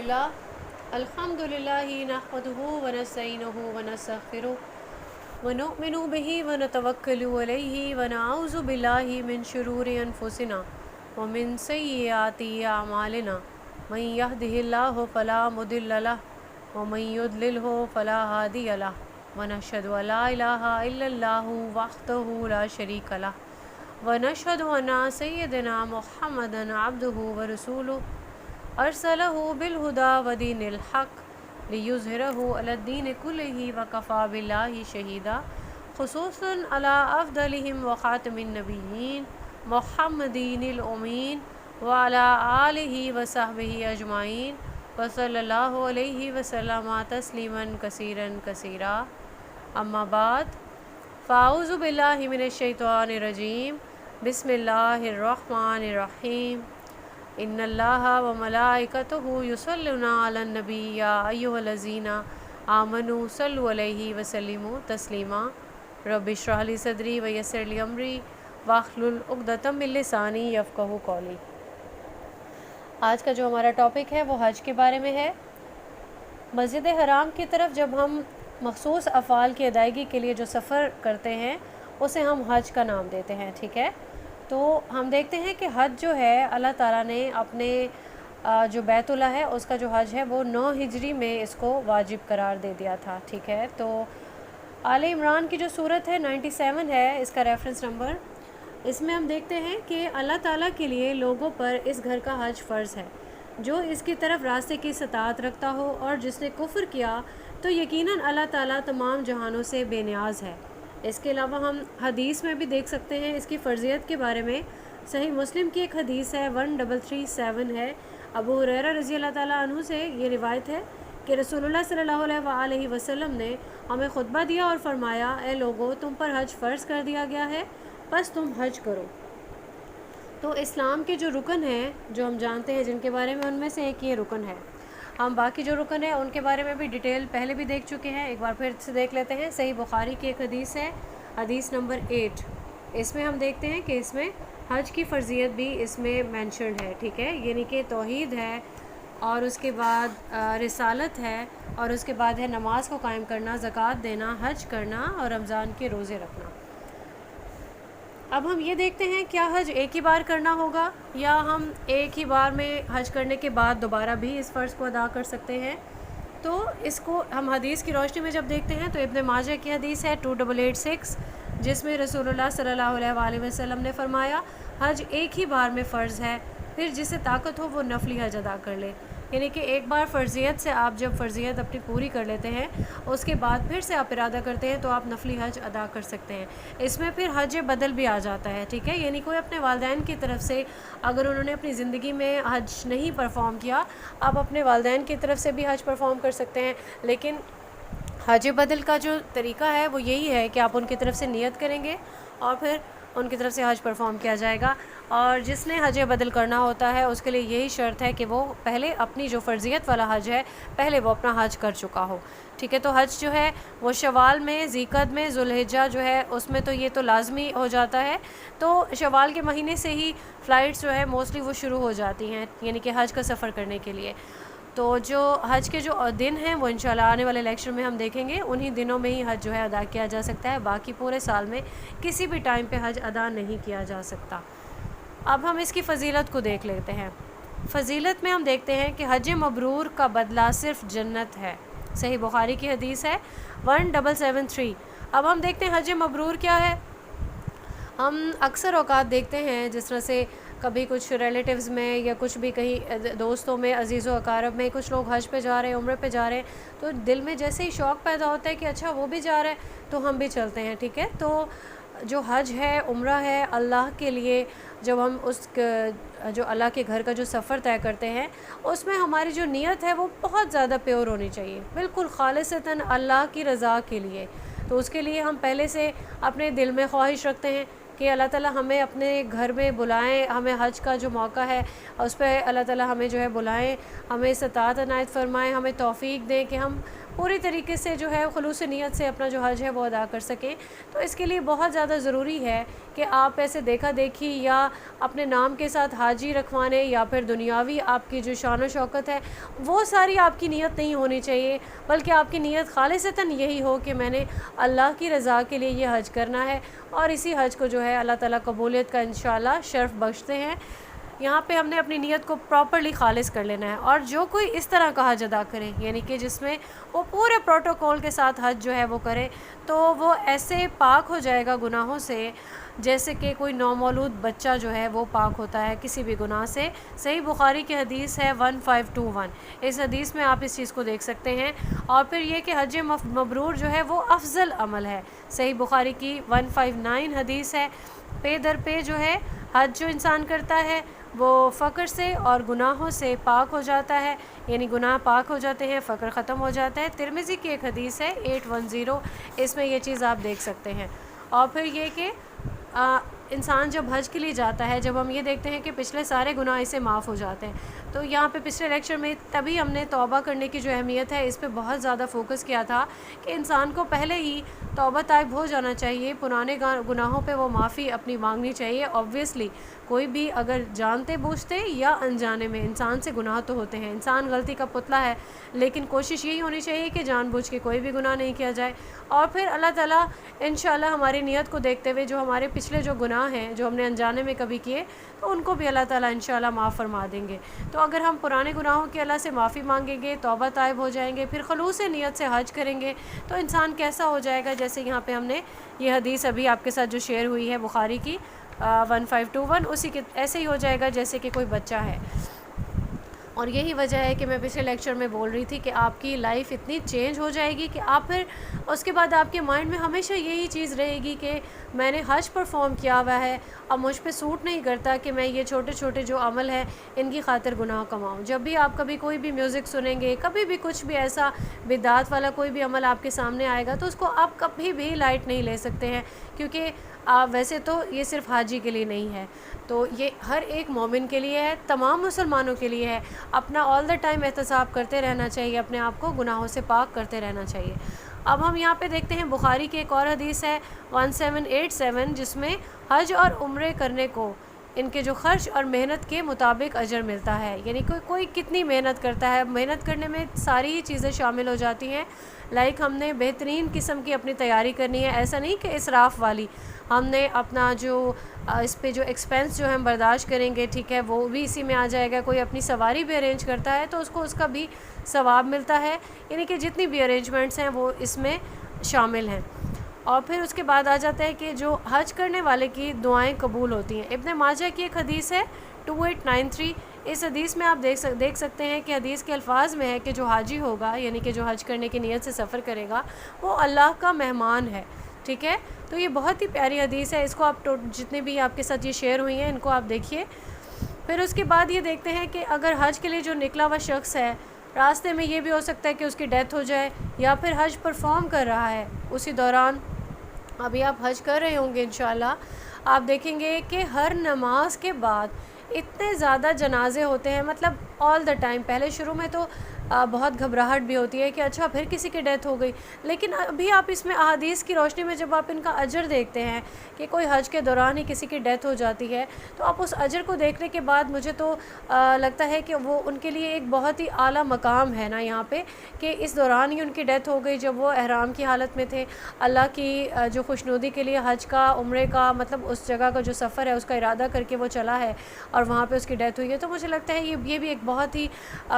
للہ الحمد للہ نحمدہ ونستعینہ ونستغفرہ ونؤمن بہ ونتوکل علیہ ونعوذ باللہ من شرور انفسنا ومن سیئات اعمالنا من یہدہ اللہ فلا مضل لہ ومن یضللہ فلا ہادی لہ ونشہد ان لا الہ الا اللہ وحدہ لا شریک لہ ونشہد ان سیدنا محمدا عبدہ ورسولہ ارسلہ بالہدی ودین الحق لیظہرہ علی الدین کلہ وکفی باللہ شہیدا خصوصا علی افضلہم وخاتم النبیین محمدین الامین وعلی آلہ وصحبہ اجمعین وصلی اللہ علیہ وسلم تسلیما کثیرا کثیرا اما بعد فاعوذ باللہ من الشیطان الرجیم بسم اللہ الرحمن الرحیم ان اللہ وملائکتہ یصلون علی النبی یا ایھا الذین آمنوا صلوا علیہ وسلموا تسلیما رب اشرح لی صدری ویسر لی امری واحلل عقدۃ من لسانی یفقہوا قولی۔ آج کا جو ہمارا ٹاپک ہے وہ حج کے بارے میں ہے۔ مسجد حرام کی طرف جب ہم مخصوص افعال کی ادائیگی کے لیے جو سفر کرتے ہیں اسے ہم حج کا نام دیتے ہیں، ٹھیک ہے۔ تو ہم دیکھتے ہیں کہ حج جو ہے اللہ تعالیٰ نے اپنے جو بیت اللہ ہے اس کا جو حج ہے وہ 9 ہجری میں اس کو واجب قرار دے دیا تھا، ٹھیک ہے۔ تو آل عمران کی جو صورت ہے 97 ہے اس کا ریفرنس نمبر، اس میں ہم دیکھتے ہیں کہ اللہ تعالیٰ کے لیے لوگوں پر اس گھر کا حج فرض ہے۔ جو اس کی طرف راستے کی استطاعت رکھتا ہو اور جس نے کفر کیا تو یقیناً اللہ تعالیٰ تمام جہانوں سے بے نیاز ہے۔ اس کے علاوہ ہم حدیث میں بھی دیکھ سکتے ہیں اس کی فرضیت کے بارے میں۔ صحیح مسلم کی ایک حدیث ہے 1337 ہے، ابو ہریرہ رضی اللہ تعالیٰ عنہ سے یہ روایت ہے کہ رسول اللہ صلی اللہ علیہ وآلہ وسلم نے ہمیں خطبہ دیا اور فرمایا، اے لوگو تم پر حج فرض کر دیا گیا ہے، بس تم حج کرو۔ تو اسلام کے جو رکن ہیں جو ہم جانتے ہیں جن کے بارے میں، ان میں سے ایک یہ رکن ہے۔ ہم باقی جو رکن ہیں ان کے بارے میں بھی ڈیٹیل پہلے بھی دیکھ چکے ہیں، ایک بار پھر سے دیکھ لیتے ہیں۔ صحیح بخاری کی ایک حدیث ہے، حدیث نمبر 8، اس میں ہم دیکھتے ہیں کہ اس میں حج کی فرضیت بھی اس میں مینشنڈ ہے، ٹھیک ہے، یعنی کہ توحید ہے اور اس کے بعد رسالت ہے اور اس کے بعد ہے نماز کو قائم کرنا، زکوٰۃ دینا، حج کرنا اور رمضان کے روزے رکھنا۔ اب ہم یہ دیکھتے ہیں کیا حج ایک ہی بار کرنا ہوگا یا ہم ایک ہی بار میں حج کرنے کے بعد دوبارہ بھی اس فرض کو ادا کر سکتے ہیں۔ تو اس کو ہم حدیث کی روشنی میں جب دیکھتے ہیں تو ابن ماجہ کی حدیث ہے 2886، جس میں رسول اللہ صلی اللہ علیہ وآلہ وسلم نے فرمایا حج ایک ہی بار میں فرض ہے، پھر جسے طاقت ہو وہ نفلی حج ادا کر لے، یعنی کہ ایک بار فرضیت سے آپ جب فرضیت اپنی پوری کر لیتے ہیں اس کے بعد پھر سے آپ ارادہ کرتے ہیں تو آپ نفلی حج ادا کر سکتے ہیں۔ اس میں پھر حج بدل بھی آ جاتا ہے، ٹھیک ہے، یعنی کوئی اپنے والدین کی طرف سے اگر انہوں نے اپنی زندگی میں حج نہیں پرفارم کیا، آپ اپنے والدین کی طرف سے بھی حج پرفارم کر سکتے ہیں، لیکن حج بدل کا جو طریقہ ہے وہ یہی ہے کہ آپ ان کی طرف سے نیت کریں گے اور پھر ان کی طرف سے حج پرفارم کیا جائے گا۔ اور جس نے حج بدل کرنا ہوتا ہے اس کے لیے یہی شرط ہے کہ وہ پہلے اپنی جو فرضیت والا حج ہے پہلے وہ اپنا حج کر چکا ہو، ٹھیک ہے۔ تو حج جو ہے وہ شوال میں، ذیقعد میں، ذوالحجہ جو ہے اس میں تو یہ تو لازمی ہو جاتا ہے، تو شوال کے مہینے سے ہی فلائٹس جو ہے موسٹلی وہ شروع ہو جاتی ہیں، یعنی کہ حج کا سفر کرنے کے لیے۔ تو جو حج کے جو دن ہیں وہ انشاءاللہ آنے والے لیکچر میں ہم دیکھیں گے، انہی دنوں میں ہی حج جو ہے ادا کیا جا سکتا ہے، باقی پورے سال میں کسی بھی ٹائم پہ حج ادا نہیں کیا جا سکتا۔ اب ہم اس کی فضیلت کو دیکھ لیتے ہیں۔ فضیلت میں ہم دیکھتے ہیں کہ حج مبرور کا بدلہ صرف جنت ہے، صحیح بخاری کی حدیث ہے 1773۔ اب ہم دیکھتے ہیں حج مبرور کیا ہے۔ ہم اکثر اوقات دیکھتے ہیں جس طرح سے کبھی کچھ ریلیٹیوز میں یا کچھ بھی کہیں دوستوں میں، عزیز و اقارب میں کچھ لوگ حج پہ جا رہے ہیں، عمرے پہ جا رہے ہیں، تو دل میں جیسے ہی شوق پیدا ہوتا ہے کہ اچھا وہ بھی جا رہا ہے تو ہم بھی چلتے ہیں، ٹھیک ہے۔ تو جو حج ہے، عمرہ ہے، اللہ کے لیے جب ہم اس جو اللہ کے گھر کا جو سفر طے کرتے ہیں اس میں ہماری جو نیت ہے وہ بہت زیادہ پیور ہونی چاہیے، بالکل خالصتاً اللہ کی رضا کے لیے۔ تو اس کے لیے ہم پہلے سے اپنے دل میں خواہش رکھتے ہیں کہ اللہ تعالیٰ ہمیں اپنے گھر میں بلائیں، ہمیں حج کا جو موقع ہے اس پہ اللہ تعالیٰ ہمیں جو ہے بلائیں، ہمیں استطاعت عنایت فرمائیں، ہمیں توفیق دیں کہ ہم پوری طریقے سے جو ہے خلوص نیت سے اپنا جو حج ہے وہ ادا کر سکیں. تو اس کے لیے بہت زیادہ ضروری ہے کہ آپ ایسے دیکھا دیکھی یا اپنے نام کے ساتھ حاجی رکھوانے یا پھر دنیاوی آپ کی جو شان و شوکت ہے وہ ساری آپ کی نیت نہیں ہونی چاہیے، بلکہ آپ کی نیت خالصتاً یہی ہو کہ میں نے اللہ کی رضا کے لیے یہ حج کرنا ہے، اور اسی حج کو جو ہے اللہ تعالیٰ قبولیت کا انشاءاللہ شرف بخشتے ہیں. یہاں پہ ہم نے اپنی نیت کو پراپرلی خالص کر لینا ہے. اور جو کوئی اس طرح کا حج ادا کرے، یعنی کہ جس میں وہ پورے پروٹوکول کے ساتھ حج جو ہے وہ کرے، تو وہ ایسے پاک ہو جائے گا گناہوں سے جیسے کہ کوئی نومولود بچہ جو ہے وہ پاک ہوتا ہے کسی بھی گناہ سے. صحیح بخاری کی حدیث ہے 1521. اس حدیث میں آپ اس چیز کو دیکھ سکتے ہیں. اور پھر یہ کہ حج مبرور جو ہے وہ افضل عمل ہے. صحیح بخاری کی 159 حدیث ہے. پے در پہ جو ہے حج جو انسان کرتا ہے وہ فقر سے اور گناہوں سے پاک ہو جاتا ہے، یعنی گناہ پاک ہو جاتے ہیں، فقر ختم ہو جاتا ہے. ترمذی کی ایک حدیث ہے 810، اس میں یہ چیز آپ دیکھ سکتے ہیں. اور پھر یہ کہ انسان جب حج کے لیے جاتا ہے، جب ہم یہ دیکھتے ہیں کہ پچھلے سارے گناہ اسے معاف ہو جاتے ہیں، تو یہاں پہ پچھلے لیکچر میں تبھی ہم نے توبہ کرنے کی جو اہمیت ہے اس پہ بہت زیادہ فوکس کیا تھا کہ انسان کو پہلے ہی توبہ طائب ہو جانا چاہیے، پرانے گناہوں پہ وہ معافی اپنی مانگنی چاہیے. آبویسلی کوئی بھی اگر جانتے بوجھتے یا انجانے میں انسان سے گناہ تو ہوتے ہیں، انسان غلطی کا پتلا ہے، لیکن کوشش یہی ہونی چاہیے کہ جان بوجھ کے کوئی بھی گناہ نہیں کیا جائے. اور پھر اللہ تعالیٰ انشاءاللہ ہماری نیت کو دیکھتے ہوئے جو ہمارے پچھلے جو گناہ ہیں جو ہم نے انجانے میں کبھی کیے، تو ان کو بھی اللہ تعالیٰ انشاءاللہ معاف فرما دیں گے. تو اگر ہم پرانے گناہوں کی اللہ سے معافی مانگیں گے، توبہ طائب ہو جائیں گے، پھر خلوص نیت سے حج کریں گے، تو انسان کیسا ہو جائے گا. جیسے یہاں پہ ہم نے یہ حدیث ابھی آپ کے ساتھ جو شیئر ہوئی ہے بخاری کی 1521، اسی کے ایسے ہی ہو جائے گا جیسے کہ کوئی بچہ ہے. اور یہی وجہ ہے کہ میں پچھلے لیکچر میں بول رہی تھی کہ آپ کی لائف اتنی چینج ہو جائے گی کہ آپ پھر اس کے بعد آپ کے مائنڈ میں ہمیشہ یہی چیز رہے گی کہ میں نے حج پرفارم کیا ہوا ہے، اب مجھ پہ سوٹ نہیں کرتا کہ میں یہ چھوٹے چھوٹے جو عمل ہیں ان کی خاطر گناہ کماؤں. جب بھی آپ کبھی کوئی بھی میوزک سنیں گے، کبھی بھی کچھ بھی ایسا بدعت والا کوئی بھی عمل آپ کے سامنے آئے گا، تو اس کو آپ کبھی بھی لائٹ نہیں لے سکتے ہیں، کیونکہ ویسے تو یہ صرف حاجی کے لیے نہیں ہے، تو یہ ہر ایک مومن کے لیے ہے، تمام مسلمانوں کے لیے ہے. اپنا آل دا ٹائم احتساب کرتے رہنا چاہیے، اپنے آپ کو گناہوں سے پاک کرتے رہنا چاہیے. اب ہم یہاں پہ دیکھتے ہیں بخاری کی ایک اور حدیث ہے 1787، جس میں حج اور عمرے کرنے کو ان کے جو خرچ اور محنت کے مطابق اجر ملتا ہے. یعنی کوئی کتنی محنت کرتا ہے، محنت کرنے میں ساری چیزیں شامل ہو جاتی ہیں. لائک ہم نے بہترین قسم کی اپنی تیاری کرنی ہے، ایسا نہیں کہ اسراف والی. ہم نے اپنا جو اس پہ جو ایکسپینس جو ہم برداشت کریں گے، ٹھیک ہے، وہ بھی اسی میں آ جائے گا. کوئی اپنی سواری بھی ارینج کرتا ہے تو اس کو اس کا بھی ثواب ملتا ہے، یعنی کہ جتنی بھی ارینجمنٹس ہیں وہ اس میں شامل ہیں. اور پھر اس کے بعد آ جاتا ہے کہ جو حج کرنے والے کی دعائیں قبول ہوتی ہیں. ابن ماجہ کی ایک حدیث ہے 2893. اس حدیث میں آپ دیکھ سکتے ہیں کہ حدیث کے الفاظ میں ہے کہ جو حاجی ہوگا، یعنی کہ جو حج کرنے کی نیت سے سفر کرے گا، وہ اللہ کا مہمان ہے. ٹھیک ہے، تو یہ بہت ہی پیاری حدیث ہے. اس کو آپ جتنے بھی آپ کے ساتھ یہ شیئر ہوئی ہیں ان کو آپ دیکھیے. پھر اس کے بعد یہ دیکھتے ہیں کہ اگر حج کے لیے جو نکلا ہوا شخص ہے، راستے میں یہ بھی ہو سکتا ہے کہ اس کی ڈیتھ ہو جائے، یا پھر حج پرفارم کر رہا ہے اسی دوران، ابھی آپ حج کر رہے ہوں گے انشاءاللہ، آپ دیکھیں گے کہ ہر نماز کے بعد اتنے زیادہ جنازے ہوتے ہیں، مطلب آل دا ٹائم. پہلے شروع میں تو بہت گھبراہٹ بھی ہوتی ہے کہ اچھا پھر کسی کی ڈیتھ ہو گئی، لیکن ابھی آپ اس میں احادیث کی روشنی میں جب آپ ان کا اجر دیکھتے ہیں کہ کوئی حج کے دوران ہی کسی کی ڈیتھ ہو جاتی ہے، تو آپ اس اجر کو دیکھنے کے بعد مجھے تو لگتا ہے کہ وہ ان کے لیے ایک بہت ہی اعلیٰ مقام ہے نا یہاں پہ، کہ اس دوران ہی ان کی ڈیتھ ہو گئی جب وہ احرام کی حالت میں تھے. اللہ کی جو خوشنودی کے لیے حج کا، عمرے کا، مطلب اس جگہ کا جو سفر ہے اس کا ارادہ کر کے وہ چلا ہے اور وہاں پہ اس کی ڈیتھ ہوئی ہے. تو مجھے لگتا ہے یہ بھی ایک بہت ہی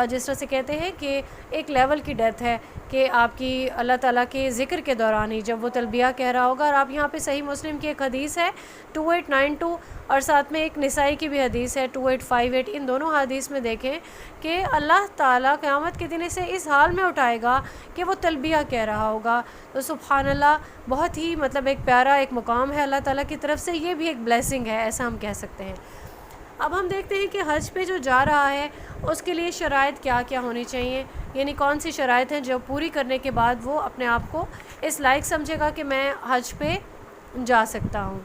جس طرح سے کہتے ہیں کہ ایک لیول کی ڈیتھ ہے، کہ آپ کی اللہ تعالیٰ کے ذکر کے دوران ہی جب وہ تلبیہ کہہ رہا ہوگا. اور آپ یہاں پہ صحیح مسلم کی ایک حدیث ہے 2892، اور ساتھ میں ایک نسائی کی بھی حدیث ہے 2858. ان دونوں حدیث میں دیکھیں کہ اللہ تعالیٰ قیامت کے دن اسے اس حال میں اٹھائے گا کہ وہ تلبیہ کہہ رہا ہوگا. تو سبحان اللہ، بہت ہی مطلب ایک پیارا ایک مقام ہے اللہ تعالیٰ کی طرف سے. یہ بھی ایک بلیسنگ ہے، ایسا ہم کہہ سکتے ہیں. اب ہم دیکھتے ہیں کہ حج پہ جو جا رہا ہے اس کے لیے شرائط کیا کیا ہونی چاہیے، یعنی کون سی شرائط ہیں جو پوری کرنے کے بعد وہ اپنے آپ کو اس لائق سمجھے گا کہ میں حج پہ جا سکتا ہوں.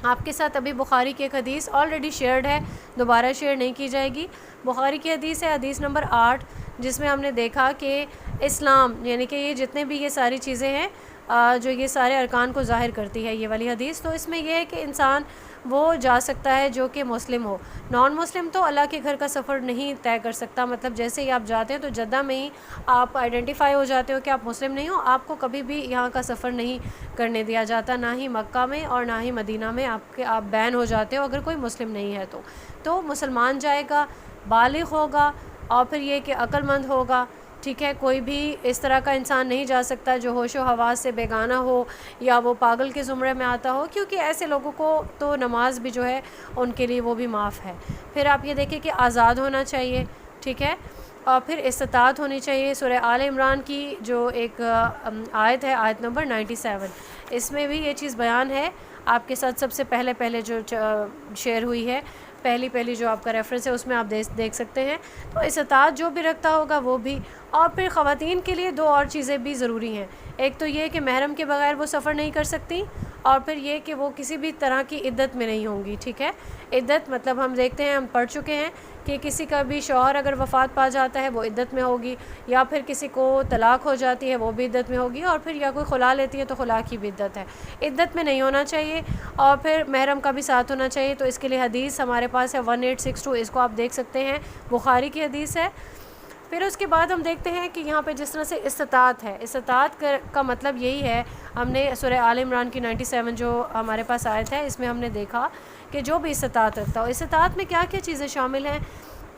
آپ کے ساتھ ابھی بخاری کی ایک حدیث آلریڈی شیئرڈ ہے، دوبارہ شیئر نہیں کی جائے گی. بخاری کی حدیث ہے، حدیث نمبر 8، جس میں ہم نے دیکھا کہ اسلام یعنی کہ یہ جتنے بھی یہ ساری چیزیں ہیں جو یہ سارے ارکان کو ظاہر کرتی ہے یہ والی حدیث، تو اس میں یہ ہے کہ انسان وہ جا سکتا ہے جو کہ مسلم ہو، نان مسلم تو اللہ کے گھر کا سفر نہیں طے کر سکتا، مطلب جیسے ہی آپ جاتے ہیں تو جدہ میں ہی آپ آئیڈینٹیفائی ہو جاتے ہو کہ آپ مسلم نہیں ہو، آپ کو کبھی بھی یہاں کا سفر نہیں کرنے دیا جاتا، نہ ہی مکہ میں اور نہ ہی مدینہ میں آپ بین ہو جاتے ہو اگر کوئی مسلم نہیں ہے تو مسلمان جائے گا، بالغ ہوگا اور پھر یہ کہ عقل مند ہوگا، ٹھیک ہے، کوئی بھی اس طرح کا انسان نہیں جا سکتا جو ہوش و حواس سے بیگانہ ہو یا وہ پاگل کے زمرے میں آتا ہو، کیونکہ ایسے لوگوں کو تو نماز بھی جو ہے ان کے لیے وہ بھی معاف ہے۔ پھر آپ یہ دیکھیں کہ آزاد ہونا چاہیے، ٹھیک ہے، اور پھر استطاعت ہونی چاہیے۔ سورہ آل عمران کی جو ایک آیت ہے، آیت نمبر 97، اس میں بھی یہ چیز بیان ہے، آپ کے ساتھ سب سے پہلے جو شیئر ہوئی ہے، پہلی جو آپ کا ریفرنس ہے اس میں آپ دیکھ سکتے ہیں۔ تو استطاعت جو بھی رکھتا ہوگا وہ بھی، اور پھر خواتین کے لیے 2 اور چیزیں بھی ضروری ہیں، ایک تو یہ کہ محرم کے بغیر وہ سفر نہیں کر سکتی، اور پھر یہ کہ وہ کسی بھی طرح کی عدت میں نہیں ہوں گی، ٹھیک ہے۔ عدت مطلب ہم دیکھتے ہیں، ہم پڑھ چکے ہیں کہ کسی کا بھی شوہر اگر وفات پا جاتا ہے وہ عدت میں ہوگی، یا پھر کسی کو طلاق ہو جاتی ہے وہ بھی عدت میں ہوگی، اور پھر یا کوئی خلا لیتی ہے تو خلا کی بھی عدت ہے، عدت میں نہیں ہونا چاہیے، اور پھر محرم کا بھی ساتھ ہونا چاہیے۔ تو اس کے لیے حدیث ہمارے پاس ہے 1862، اس کو آپ دیکھ سکتے ہیں، بخاری کی حدیث ہے۔ پھر اس کے بعد ہم دیکھتے ہیں کہ یہاں پہ جس طرح سے استطاعت ہے، استطاعت کا مطلب یہی ہے، ہم نے سورہ آل عمران کی 97 جو ہمارے پاس آیت ہے اس میں ہم نے دیکھا کہ جو بھی استطاعت رکھتا ہو، استطاعت میں کیا کیا چیزیں شامل ہیں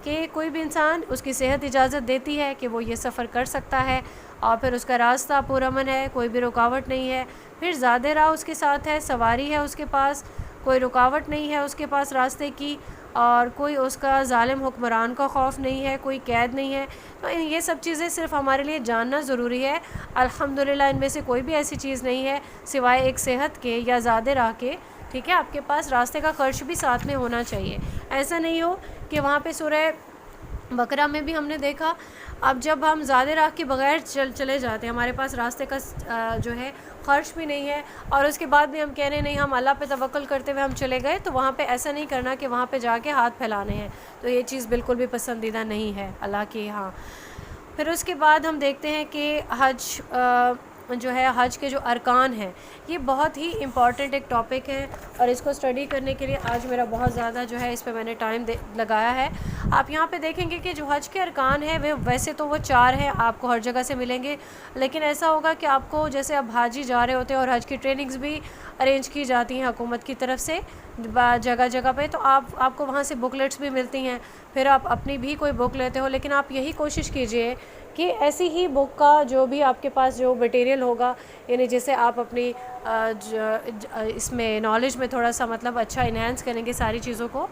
کہ کوئی بھی انسان، اس کی صحت اجازت دیتی ہے کہ وہ یہ سفر کر سکتا ہے، اور پھر اس کا راستہ پرامن ہے، کوئی بھی رکاوٹ نہیں ہے، پھر زیادہ راہ اس کے ساتھ ہے، سواری ہے اس کے پاس، کوئی رکاوٹ نہیں ہے اس کے پاس راستے کی، اور کوئی اس کا ظالم حکمران کا خوف نہیں ہے، کوئی قید نہیں ہے۔ تو یہ سب چیزیں صرف ہمارے لیے جاننا ضروری ہے۔ الحمدللہ ان میں سے کوئی بھی ایسی چیز نہیں ہے سوائے ایک صحت کے یا زیادہ راہ کے، ٹھیک ہے، آپ کے پاس راستے کا خرچ بھی ساتھ میں ہونا چاہیے، ایسا نہیں ہو کہ وہاں پہ سورہ بقرہ میں بھی ہم نے دیکھا، اب جب ہم زیادہ راہ کے بغیر چلے جاتے ہیں، ہمارے پاس راستے کا جو ہے خرچ بھی نہیں ہے، اور اس کے بعد بھی ہم کہہ رہے ہیں نہیں ہم اللہ پہ توکل کرتے ہوئے ہم چلے گئے، تو وہاں پہ ایسا نہیں کرنا کہ وہاں پہ جا کے ہاتھ پھیلانے ہیں، تو یہ چیز بالکل بھی پسندیدہ نہیں ہے اللہ کے یہاں۔ پھر اس کے بعد ہم دیکھتے ہیں کہ حج جو ہے، حج کے جو ارکان ہیں، یہ بہت ہی امپورٹنٹ ایک ٹاپک ہے، اور اس کو اسٹڈی کرنے کے لیے آج میرا بہت زیادہ جو ہے اس پہ میں نے ٹائم لگایا ہے۔ آپ یہاں پہ دیکھیں گے کہ جو حج کے ارکان ہیں ویسے تو وہ 4 ہیں، آپ کو ہر جگہ سے ملیں گے، لیکن ایسا ہوگا کہ آپ کو جیسے اب حاجی جا رہے ہوتے ہیں اور حج کی ٹریننگز بھی ارینج کی جاتی ہیں حکومت کی طرف سے جگہ جگہ پہ، تو آپ کو وہاں سے بکلیٹس بھی ملتی ہیں، پھر آپ اپنی بھی کوئی بک لیتے ہو، لیکن آپ یہی کوشش کیجئے کہ ایسی ہی بک کا جو بھی آپ کے پاس جو مٹیریل ہوگا، یعنی جیسے آپ اپنی اس میں نالج میں تھوڑا سا مطلب اچھا انہینس کریں گے ساری چیزوں کو،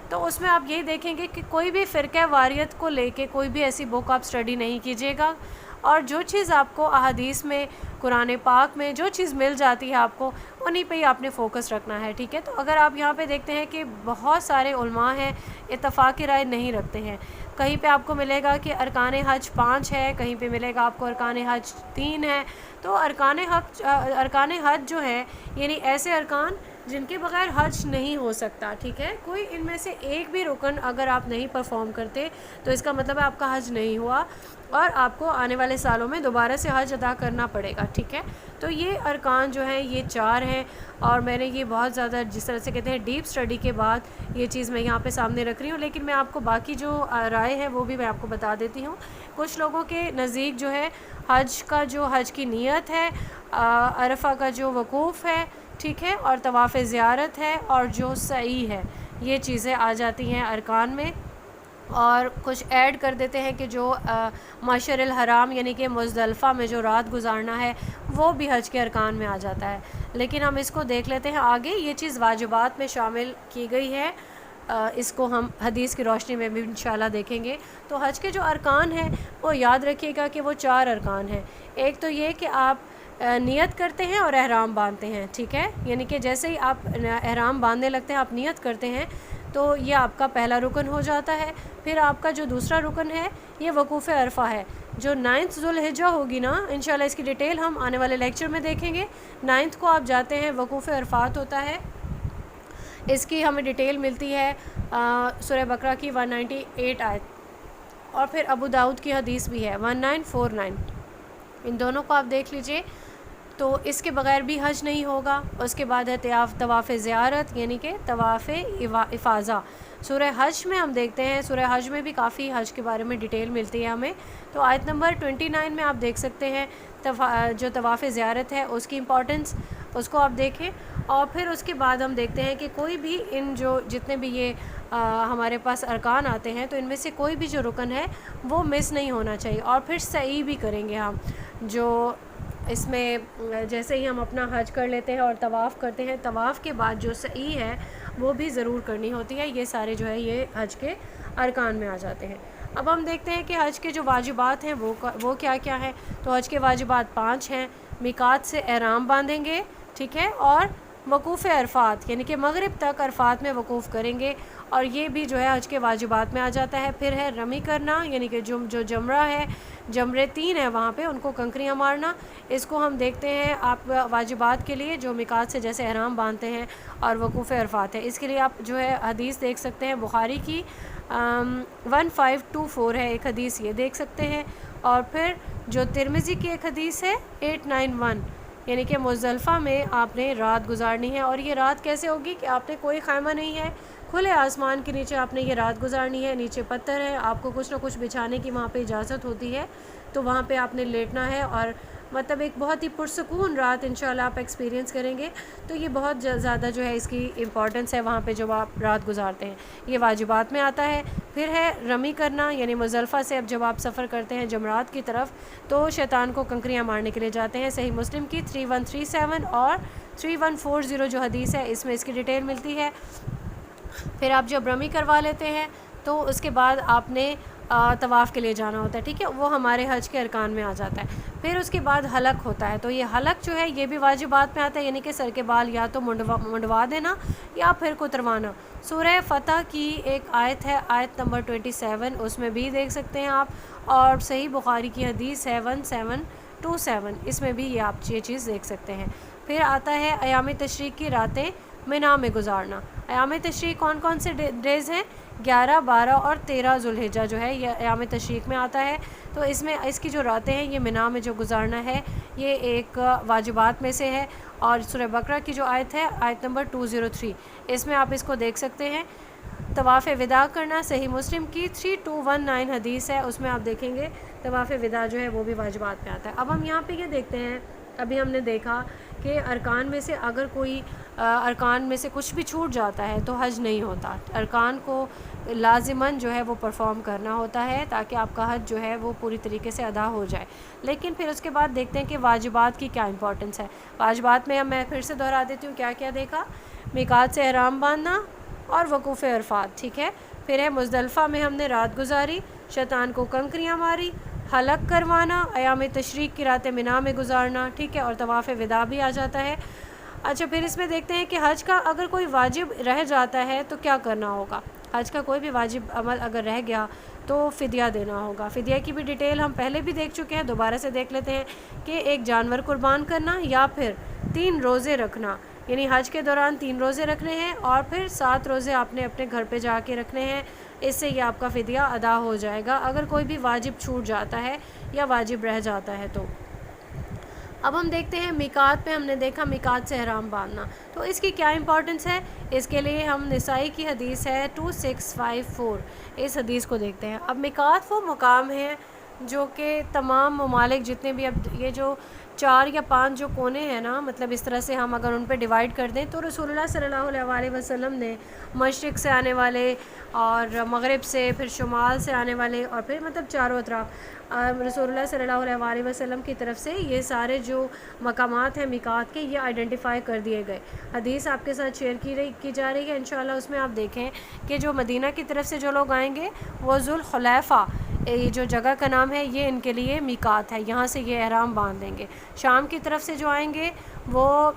تو اس میں آپ یہی دیکھیں گے کہ کوئی بھی فرقہ واریت کو لے کے کوئی بھی ایسی بک آپ اسٹڈی نہیں کیجیے گا، اور جو چیز آپ کو احادیث میں، قرآن پاک میں جو چیز مل جاتی ہے آپ کو انہی پہ ہی آپ نے فوکس رکھنا ہے، ٹھیک ہے۔ تو اگر آپ یہاں پہ دیکھتے ہیں کہ بہت سارے علماء ہیں اتفاق رائے نہیں رکھتے ہیں، کہیں پہ آپ کو ملے گا کہ ارکان حج 5 ہے، کہیں پہ ملے گا آپ کو ارکان حج 3 ہے، تو ارکان حج جو ہے یعنی ایسے ارکان جن کے بغیر حج نہیں ہو سکتا، ٹھیک ہے، کوئی ان میں سے ایک بھی رکن اگر آپ نہیں پرفارم کرتے تو اس کا مطلب ہے آپ کا حج نہیں ہوا، اور آپ کو آنے والے سالوں میں دوبارہ سے حج ادا کرنا پڑے گا، ٹھیک ہے۔ تو یہ ارکان جو ہیں یہ 4 ہیں، اور میں نے یہ بہت زیادہ جس طرح سے کہتے ہیں ڈیپ اسٹڈی کے بعد یہ چیز میں یہاں پہ سامنے رکھ رہی ہوں، لیکن میں آپ کو باقی جو رائے ہے وہ بھی میں آپ کو بتا دیتی ہوں۔ کچھ لوگوں کے نزدیک جو ہے حج کی نیت ہے، عرفہ کا جو وقوف ہے، ٹھیک ہے، اور طواف زیارت ہے، اور جو سعی ہے، یہ چیزیں آ جاتی ہیں ارکان میں، اور کچھ ایڈ کر دیتے ہیں کہ جو مشعر الحرام یعنی کہ مزدلفہ میں جو رات گزارنا ہے وہ بھی حج کے ارکان میں آ جاتا ہے، لیکن ہم اس کو دیکھ لیتے ہیں آگے، یہ چیز واجبات میں شامل کی گئی ہے، اس کو ہم حدیث کی روشنی میں بھی انشاءاللہ دیکھیں گے۔ تو حج کے جو ارکان ہیں وہ یاد رکھیے گا کہ وہ 4 ارکان ہیں، ایک تو یہ کہ آپ نیت کرتے ہیں اور احرام باندھتے ہیں، ٹھیک ہے، یعنی کہ جیسے ہی آپ احرام باندھنے لگتے ہیں آپ نیت کرتے ہیں تو یہ آپ کا پہلا رکن ہو جاتا ہے۔ پھر آپ کا جو دوسرا رکن ہے یہ وقوف عرفہ ہے، جو 9 ذو الحجہ ہوگی نا، انشاءاللہ اس کی ڈیٹیل ہم آنے والے لیکچر میں دیکھیں گے۔ 9 کو آپ جاتے ہیں، وقوف عرفات ہوتا ہے، اس کی ہمیں ڈیٹیل ملتی ہے سورہ بقرہ کی 198 آیت اور پھر ابو داؤد کی حدیث بھی ہے 1949، ان دونوں کو آپ دیکھ لیجئے۔ تو اس کے بغیر بھی حج نہیں ہوگا۔ اس کے بعد ہے طواف زیارت یعنی کہ طواف افاضہ۔ سورہ حج میں ہم دیکھتے ہیں، سورہ حج میں بھی کافی حج کے بارے میں ڈیٹیل ملتی ہے ہمیں، تو آیت نمبر 29 میں آپ دیکھ سکتے ہیں جو طواف زیارت ہے اس کی امپورٹنس، اس کو آپ دیکھیں۔ اور پھر اس کے بعد ہم دیکھتے ہیں کہ کوئی بھی ان جتنے بھی یہ ہمارے پاس ارکان آتے ہیں، تو ان میں سے کوئی بھی جو رکن ہے وہ مس نہیں ہونا چاہیے۔ اور پھر سعی بھی کریں گے ہم، جو اس میں جیسے ہی ہم اپنا حج کر لیتے ہیں اور طواف کرتے ہیں، طواف کے بعد جو سعی ہے وہ بھی ضرور کرنی ہوتی ہے۔ یہ سارے جو ہے یہ حج کے ارکان میں آ جاتے ہیں۔ اب ہم دیکھتے ہیں کہ حج کے جو واجبات ہیں وہ کیا کیا ہیں۔ تو حج کے واجبات 5 ہیں۔ میقات سے احرام باندھیں گے، ٹھیک ہے، اور وقوف عرفات یعنی کہ مغرب تک عرفات میں وقوف کریں گے، اور یہ بھی جو ہے حج کے واجبات میں آ جاتا ہے۔ پھر ہے رمی کرنا یعنی کہ جو جمرہ ہے، جمرے 3 ہیں وہاں پہ، ان کو کنکریاں مارنا۔ اس کو ہم دیکھتے ہیں آپ واجبات کے لیے جو میقات سے جیسے احرام باندھتے ہیں اور وقوف عرفات ہے، اس کے لیے آپ جو ہے حدیث دیکھ سکتے ہیں، بخاری کی 1524 ہے ایک حدیث، یہ دیکھ سکتے ہیں۔ اور پھر جو ترمذی کی ایک حدیث ہے 891 یعنی کہ مزدلفہ میں آپ نے رات گزارنی ہے۔ اور یہ رات کیسے ہوگی کہ آپ نے کوئی خیمہ نہیں ہے، کھلے آسمان کے نیچے آپ نے یہ رات گزارنی ہے، نیچے پتھر ہے، آپ کو کچھ نہ کچھ بچھانے کی وہاں پہ اجازت ہوتی ہے، تو وہاں پہ آپ نے لیٹنا ہے، اور مطلب ایک بہت ہی پرسکون رات انشاءاللہ آپ ایکسپیرینس کریں گے۔ تو یہ بہت زیادہ جو ہے اس کی امپورٹنس ہے وہاں پہ جب آپ رات گزارتے ہیں، یہ واجبات میں آتا ہے۔ پھر ہے رمی کرنا یعنی مزدلفہ سے اب جب آپ سفر کرتے ہیں جمرات کی طرف، تو شیطان کو کنکریاں مارنے کے لیے جاتے ہیں۔ صحیح مسلم کی 3137 اور 3140 جو حدیث ہے اس میں اس کی ڈیٹیل ملتی ہے۔ پھر آپ جب رمی کروا لیتے ہیں تو اس کے بعد آپ نے طواف کے لیے جانا ہوتا ہے، ٹھیک ہے، وہ ہمارے حج کے ارکان میں آ جاتا ہے۔ پھر اس کے بعد حلق ہوتا ہے، تو یہ حلق جو ہے یہ بھی واجبات میں آتا ہے، یعنی کہ سر کے بال یا تو منڈوا دینا یا پھر کتروانا۔ سورہ فتح کی ایک آیت ہے، آیت نمبر 27، اس میں بھی دیکھ سکتے ہیں آپ، اور صحیح بخاری کی حدیث 7727، اس میں بھی یہ آپ یہ چیز دیکھ سکتے ہیں۔ پھر آتا ہے ایام تشریق کی راتیں مینا میں گزارنا۔ ایام تشریق کون کون سے ڈیز ہیں؟ 11، 12 اور 13 ذوالحجہ جو ہے یہ ایام تشریق میں آتا ہے۔ تو اس میں اس کی جو راتیں ہیں یہ مینا میں جو گزارنا ہے یہ ایک واجبات میں سے ہے۔ اور سورہ بقرہ کی جو آیت ہے، آیت نمبر 203، اس میں آپ اس کو دیکھ سکتے ہیں۔ طواف وداع کرنا صحیح مسلم کی 3219 حدیث ہے، اس میں آپ دیکھیں گے طواف وداع جو ہے وہ بھی واجبات میں آتا ہے۔ اب ہم یہاں پہ یہ دیکھتے ہیں، ابھی ہم نے دیکھا کہ ارکان میں سے اگر کوئی ارکان میں سے کچھ بھی چھوٹ جاتا ہے تو حج نہیں ہوتا۔ ارکان کو لازماً جو ہے وہ پرفارم کرنا ہوتا ہے تاکہ آپ کا حج جو ہے وہ پوری طریقے سے ادا ہو جائے۔ لیکن پھر اس کے بعد دیکھتے ہیں کہ واجبات کی کیا امپورٹنس ہے۔ واجبات میں میں پھر سے دہرا دیتی ہوں کیا کیا دیکھا۔ میقات سے احرام باندھنا اور وقوف عرفات، ٹھیک ہے۔ پھر ہے مزدلفہ میں ہم نے رات گزاری، شیطان کو کنکریاں ماری، حلق کروانا، ایام تشریق کی راتیں مینا میں گزارنا، ٹھیک ہے، اور طواف وداع بھی آ جاتا ہے۔ اچھا، پھر اس میں دیکھتے ہیں کہ حج کا اگر کوئی واجب رہ جاتا ہے تو کیا کرنا ہوگا۔ حج کا کوئی بھی واجب عمل اگر رہ گیا تو فدیہ دینا ہوگا۔ فدیہ کی بھی ڈیٹیل ہم پہلے بھی دیکھ چکے ہیں، دوبارہ سے دیکھ لیتے ہیں کہ ایک جانور قربان کرنا یا پھر 3 روزے رکھنا، یعنی حج کے دوران 3 روزے رکھنے ہیں اور پھر 7 روزے آپ نے اپنے گھر پہ جا کے رکھنے ہیں، اس سے یہ آپ کا فدیہ ادا ہو جائے گا اگر کوئی بھی واجب چھوٹ جاتا ہے یا واجب رہ جاتا ہے تو۔ اب ہم دیکھتے ہیں میقات پہ ہم نے دیکھا میقات سے احرام باندھنا، تو اس کی کیا امپورٹنس ہے۔ اس کے لیے ہم نسائی کی حدیث ہے 2654، اس حدیث کو دیکھتے ہیں۔ اب میقات وہ مقام ہے جو کہ تمام ممالک جتنے بھی، اب یہ جو 4 یا 5 جو کونے ہیں نا، مطلب اس طرح سے ہم اگر ان پہ ڈیوائیڈ کر دیں تو رسول اللہ صلی اللہ علیہ وسلم نے مشرق سے آنے والے اور مغرب سے، پھر شمال سے آنے والے، اور پھر مطلب چاروں اطراف رسول اللہ صلی اللہ علیہ وسلم کی طرف سے یہ سارے جو مقامات ہیں میقات کے، یہ آئیڈینٹیفائی کر دیے گئے۔ حدیث آپ کے ساتھ شیئر کی جا رہی ہے انشاءاللہ، اس میں آپ دیکھیں کہ جو مدینہ کی طرف سے جو لوگ آئیں گے وہ ذوالخلیفہ، یہ جو جگہ کا نام ہے، یہ ان کے لیے میقات ہے، یہاں سے یہ احرام باندھ دیں گے۔ شام کی طرف سے جو آئیں گے وہ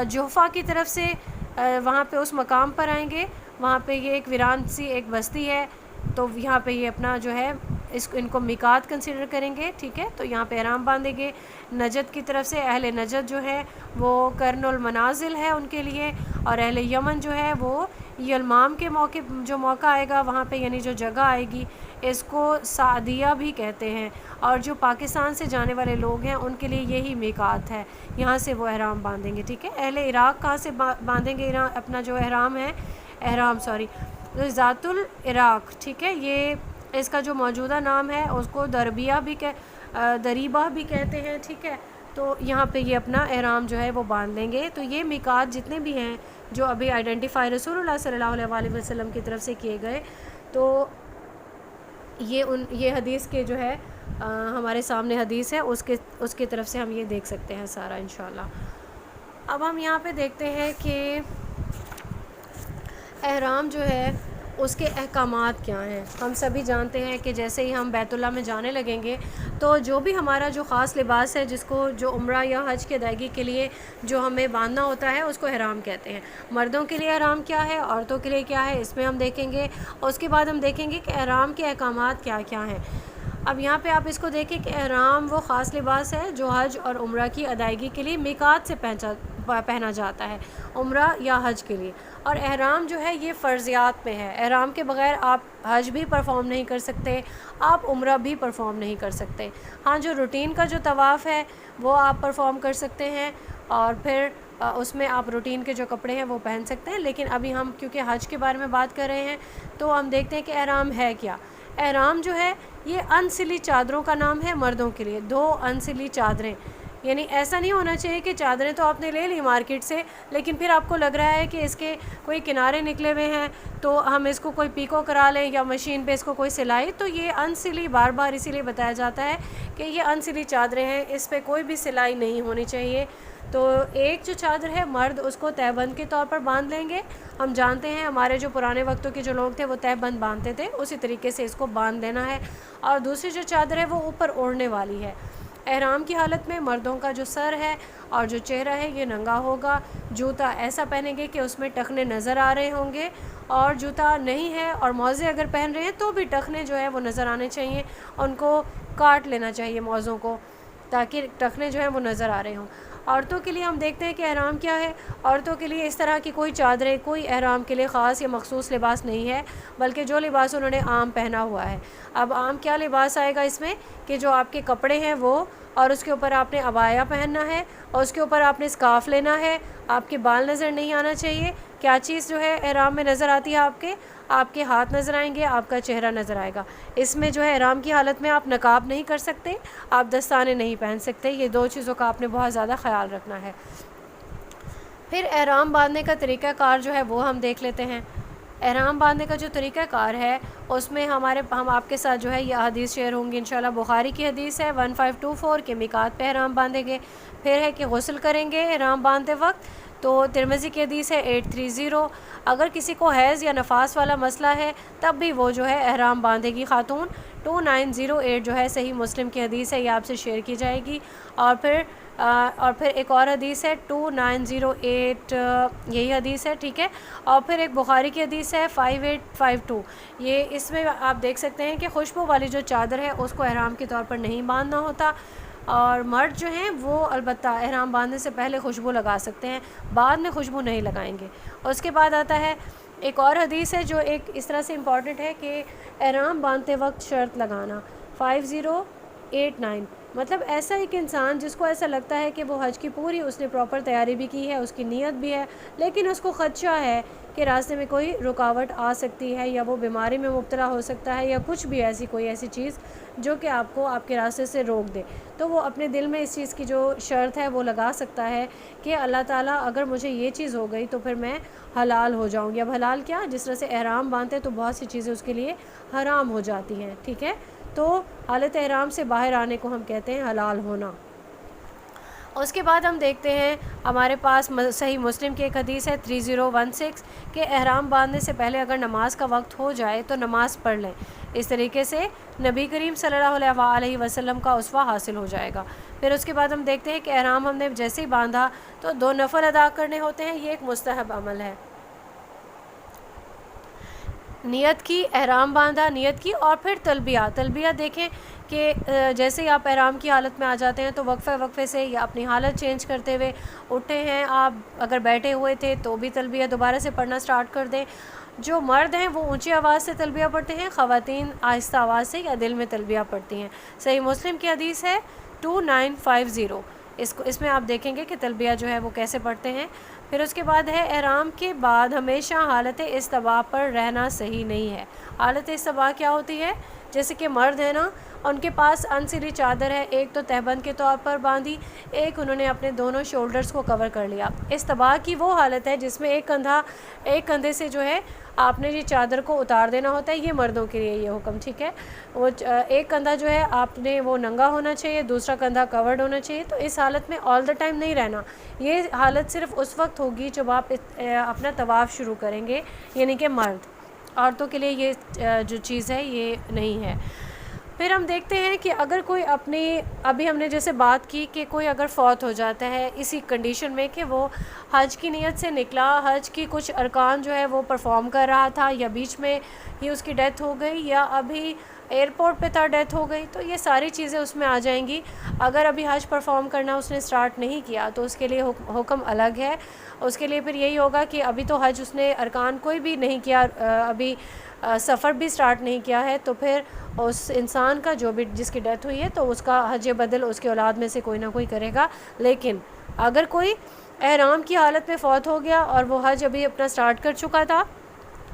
جحفہ کی طرف سے وہاں پہ اس مقام پر آئیں گے، وہاں پہ یہ ایک ویران سی ایک بستی ہے، تو یہاں پہ یہ اپنا جو ہے ان کو میقات کنسیڈر کریں گے، ٹھیک ہے، تو یہاں پہ احرام باندھیں گے۔ نجد کی طرف سے اہل نجد جو ہے وہ قرن المنازل ہے ان کے لیے، اور اہل یمن جو ہے وہ یلمام کے موقع آئے گا وہاں پہ، یعنی جو جگہ آئے گی اس کو سعدیہ بھی کہتے ہیں، اور جو پاکستان سے جانے والے لوگ ہیں ان کے لیے یہی میقات ہے، یہاں سے وہ احرام باندھیں گے، ٹھیک ہے۔ اہل عراق کہاں سے باندھیں گے اپنا جو احرام ہے، ذات العراق، ٹھیک ہے۔ یہ اس کا جو موجودہ نام ہے اس کو دریبہ بھی کہتے ہیں، ٹھیک ہے۔ تو یہاں پہ یہ اپنا احرام جو ہے وہ باندھ لیں گے۔ تو یہ میقات جتنے بھی ہیں جو ابھی آئیڈینٹیفائی رسول اللہ صلی اللہ علیہ وسلم کی طرف سے کیے گئے، تو یہ حدیث کے جو ہے ہمارے سامنے حدیث ہے، اس کے طرف سے ہم یہ دیکھ سکتے ہیں سارا انشاءاللہ۔ اب ہم یہاں پہ دیکھتے ہیں کہ احرام جو ہے اس کے احکامات کیا ہیں۔ ہم سبھی جانتے ہیں کہ جیسے ہی ہم بیت اللہ میں جانے لگیں گے تو جو بھی ہمارا جو خاص لباس ہے جو عمرہ یا حج کی ادائیگی کے لیے جو ہمیں باندھنا ہوتا ہے اس کو احرام کہتے ہیں۔ مردوں کے لیے احرام کیا ہے، عورتوں کے لیے کیا ہے، اس میں ہم دیکھیں گے، اور اس کے بعد ہم دیکھیں گے کہ احرام کے احکامات کیا کیا ہیں۔ اب یہاں پہ آپ اس کو دیکھیں کہ احرام وہ خاص لباس ہے جو حج اور عمرہ کی ادائیگی کے لیے میقات سے پہنا جاتا ہے، عمرہ یا حج کے لیے۔ اور احرام جو ہے یہ فرضیات میں ہے، احرام کے بغیر آپ حج بھی پرفارم نہیں کر سکتے، آپ عمرہ بھی پرفارم نہیں کر سکتے۔ ہاں، جو روٹین کا جو طواف ہے وہ آپ پرفارم کر سکتے ہیں، اور پھر اس میں آپ روٹین کے جو کپڑے ہیں وہ پہن سکتے ہیں، لیکن ابھی ہم کیونکہ حج کے بارے میں بات کر رہے ہیں تو ہم دیکھتے ہیں کہ احرام ہے کیا۔ احرام جو ہے یہ انسلی چادروں کا نام ہے مردوں کے لیے، 2 انسلی چادریں، یعنی ایسا نہیں ہونا چاہیے کہ چادریں تو آپ نے لے لی مارکیٹ سے، لیکن پھر آپ کو لگ رہا ہے کہ اس کے کوئی کنارے نکلے ہوئے ہیں تو ہم اس کو کوئی پیکو کرا لیں یا مشین پہ اس کو کوئی سلائی، تو یہ انسلی بار بار اسی لیے بتایا جاتا ہے کہ یہ انسلی چادریں ہیں، اس پہ کوئی بھی سلائی نہیں ہونی چاہیے۔ تو ایک جو چادر ہے مرد اس کو تہہ بند کے طور پر باندھ لیں گے۔ ہم جانتے ہیں ہمارے جو پرانے وقتوں کے جو لوگ تھے وہ تہہ بند باندھتے تھے، اسی طریقے سے اس کو باندھ دینا ہے۔ اور دوسری جو چادر ہے وہ اوپر اوڑھنے والی ہے۔ احرام کی حالت میں مردوں کا جو سر ہے اور جو چہرہ ہے یہ ننگا ہوگا، جوتا ایسا پہنیں گے کہ اس میں ٹخنے نظر آ رہے ہوں گے، اور جوتا نہیں ہے اور موزے اگر پہن رہے ہیں تو بھی ٹخنے جو ہے وہ نظر آنے چاہیے، ان کو کاٹ لینا چاہیے موزوں کو، تاکہ ٹخنے جو ہیں وہ نظر آ رہے ہوں۔ عورتوں کے لیے ہم دیکھتے ہیں کہ احرام کیا ہے۔ عورتوں کے لیے اس طرح کی کوئی چادریں، کوئی احرام کے لیے خاص یا مخصوص لباس نہیں ہے، بلکہ جو لباس انہوں نے عام پہنا ہوا ہے۔ اب عام کیا لباس آئے گا اس میں کہ جو آپ کے کپڑے ہیں وہ، اور اس کے اوپر آپ نے عبایا پہننا ہے، اور اس کے اوپر آپ نے اسکارف لینا ہے، آپ کے بال نظر نہیں آنا چاہیے۔ کیا چیز جو ہے احرام میں نظر آتی ہے؟ آپ کے ہاتھ نظر آئیں گے، آپ کا چہرہ نظر آئے گا۔ اس میں جو ہے احرام کی حالت میں آپ نقاب نہیں کر سکتے، آپ دستانے نہیں پہن سکتے، یہ 2 چیزوں کا آپ نے بہت زیادہ خیال رکھنا ہے۔ پھر احرام باندھنے کا طریقہ کار جو ہے وہ ہم دیکھ لیتے ہیں۔ احرام باندھنے کا جو طریقہ کار ہے اس میں ہم آپ کے ساتھ جو ہے یہ حدیث شیئر ہوں گی انشاءاللہ۔ بخاری کی حدیث ہے 1524 کے میقات پہ احرام باندھیں گے، پھر ہے کہ غسل کریں گے احرام باندھتے وقت، تو ترمذی کی حدیث ہے 830۔ اگر کسی کو حیض یا نفاس والا مسئلہ ہے تب بھی وہ جو ہے احرام باندھے گی خاتون، 2908 جو ہے صحیح مسلم کی حدیث ہے، یہ آپ سے شیئر کی جائے گی۔ اور پھر ایک اور حدیث ہے 2908، یہی حدیث ہے، ٹھیک ہے۔ اور پھر ایک بخاری کی حدیث ہے 5852، یہ اس میں آپ دیکھ سکتے ہیں کہ خوشبو والی جو چادر ہے اس کو احرام کے طور پر نہیں باندھنا ہوتا، اور مرد جو ہیں وہ البتہ احرام باندھنے سے پہلے خوشبو لگا سکتے ہیں، بعد میں خوشبو نہیں لگائیں گے۔ اس کے بعد آتا ہے ایک اور حدیث ہے جو ایک اس طرح سے امپورٹنٹ ہے کہ احرام باندھتے وقت شرط لگانا، 5089، مطلب ایسا ایک انسان جس کو ایسا لگتا ہے کہ وہ حج کی پوری اس نے پراپر تیاری بھی کی ہے، اس کی نیت بھی ہے، لیکن اس کو خدشہ ہے کہ راستے میں کوئی رکاوٹ آ سکتی ہے، یا وہ بیماری میں مبتلا ہو سکتا ہے، یا کچھ بھی کوئی ایسی چیز جو کہ آپ کو آپ کے راستے سے روک دے، تو وہ اپنے دل میں اس چیز کی جو شرط ہے وہ لگا سکتا ہے کہ اللہ تعالیٰ اگر مجھے یہ چیز ہو گئی تو پھر میں حلال ہو جاؤں گی۔ اب حلال کیا، جس طرح سے احرام باندھتے تو بہت سی چیزیں اس کے لیے حرام ہو جاتی ہیں، ٹھیک ہے، تو حالت احرام سے باہر آنے کو ہم کہتے ہیں حلال ہونا۔ اس کے بعد ہم دیکھتے ہیں ہمارے پاس صحیح مسلم کی ایک حدیث ہے 3016 کہ احرام باندھنے سے پہلے اگر نماز کا وقت ہو جائے تو نماز پڑھ لیں، اس طریقے سے نبی کریم صلی اللہ علیہ وسلم کا اسوہ حاصل ہو جائے گا۔ پھر اس کے بعد ہم دیکھتے ہیں کہ احرام ہم نے جیسے ہی باندھا تو 2 نفل ادا کرنے ہوتے ہیں، یہ ایک مستحب عمل ہے۔ نیت کی، احرام باندھا، نیت کی، اور پھر تلبیہ دیکھیں کہ جیسے ہی آپ احرام کی حالت میں آ جاتے ہیں تو وقفے سے یا اپنی حالت چینج کرتے ہوئے اٹھے ہیں آپ، اگر بیٹھے ہوئے تھے تو بھی تلبیہ دوبارہ سے پڑھنا سٹارٹ کر دیں، جو مرد ہیں وہ اونچی آواز سے تلبیہ پڑھتے ہیں، خواتین آہستہ آواز سے یا دل میں تلبیہ پڑھتی ہیں۔ صحیح مسلم کی حدیث ہے 2950۔ اس میں آپ دیکھیں گے کہ تلبیہ جو ہے وہ کیسے پڑھتے ہیں۔ پھر اس کے بعد ہے احرام کے بعد ہمیشہ حالت استواء پر رہنا صحیح نہیں ہے۔ حالت استواء کیا ہوتی ہے؟ جیسے کہ مرد ہے نا، ان کے پاس انسلی چادر ہے، ایک تو تہبند کے طور پر باندھی، ایک انہوں نے اپنے دونوں شولڈرز کو کور کر لیا۔ استواء کی وہ حالت ہے جس میں ایک کندھے سے جو ہے آپ نے یہ چادر کو اتار دینا ہوتا ہے، یہ مردوں کے لیے یہ حکم، ٹھیک ہے۔ وہ ایک کندھا جو ہے آپ نے وہ ننگا ہونا چاہیے، دوسرا کندھا کورڈ ہونا چاہیے۔ تو اس حالت میں آل دا ٹائم نہیں رہنا، یہ حالت صرف اس وقت ہوگی جب آپ اپنا طواف شروع کریں گے، یعنی کہ مرد۔ عورتوں کے لیے یہ جو چیز ہے یہ نہیں ہے۔ پھر ہم دیکھتے ہیں کہ اگر کوئی ابھی ہم نے جیسے بات کی کہ کوئی اگر فوت ہو جاتا ہے اسی کنڈیشن میں کہ وہ حج کی نیت سے نکلا، حج کی کچھ ارکان جو ہے وہ پرفارم کر رہا تھا، یا بیچ میں ہی اس کی ڈیتھ ہو گئی، یا ابھی ایئرپورٹ پہ تھا ڈیتھ ہو گئی، تو یہ ساری چیزیں اس میں آ جائیں گی۔ اگر ابھی حج پرفارم کرنا اس نے سٹارٹ نہیں کیا تو اس کے لیے حکم الگ ہے۔ اس کے لیے پھر یہی ہوگا کہ ابھی تو حج اس نے ارکان کوئی بھی نہیں کیا، ابھی سفر بھی سٹارٹ نہیں کیا ہے، تو پھر اس انسان کا جس کی ڈیتھ ہوئی ہے تو اس کا حج بدل اس کے اولاد میں سے کوئی نہ کوئی کرے گا۔ لیکن اگر کوئی احرام کی حالت میں فوت ہو گیا اور وہ حج ابھی اپنا سٹارٹ کر چکا تھا،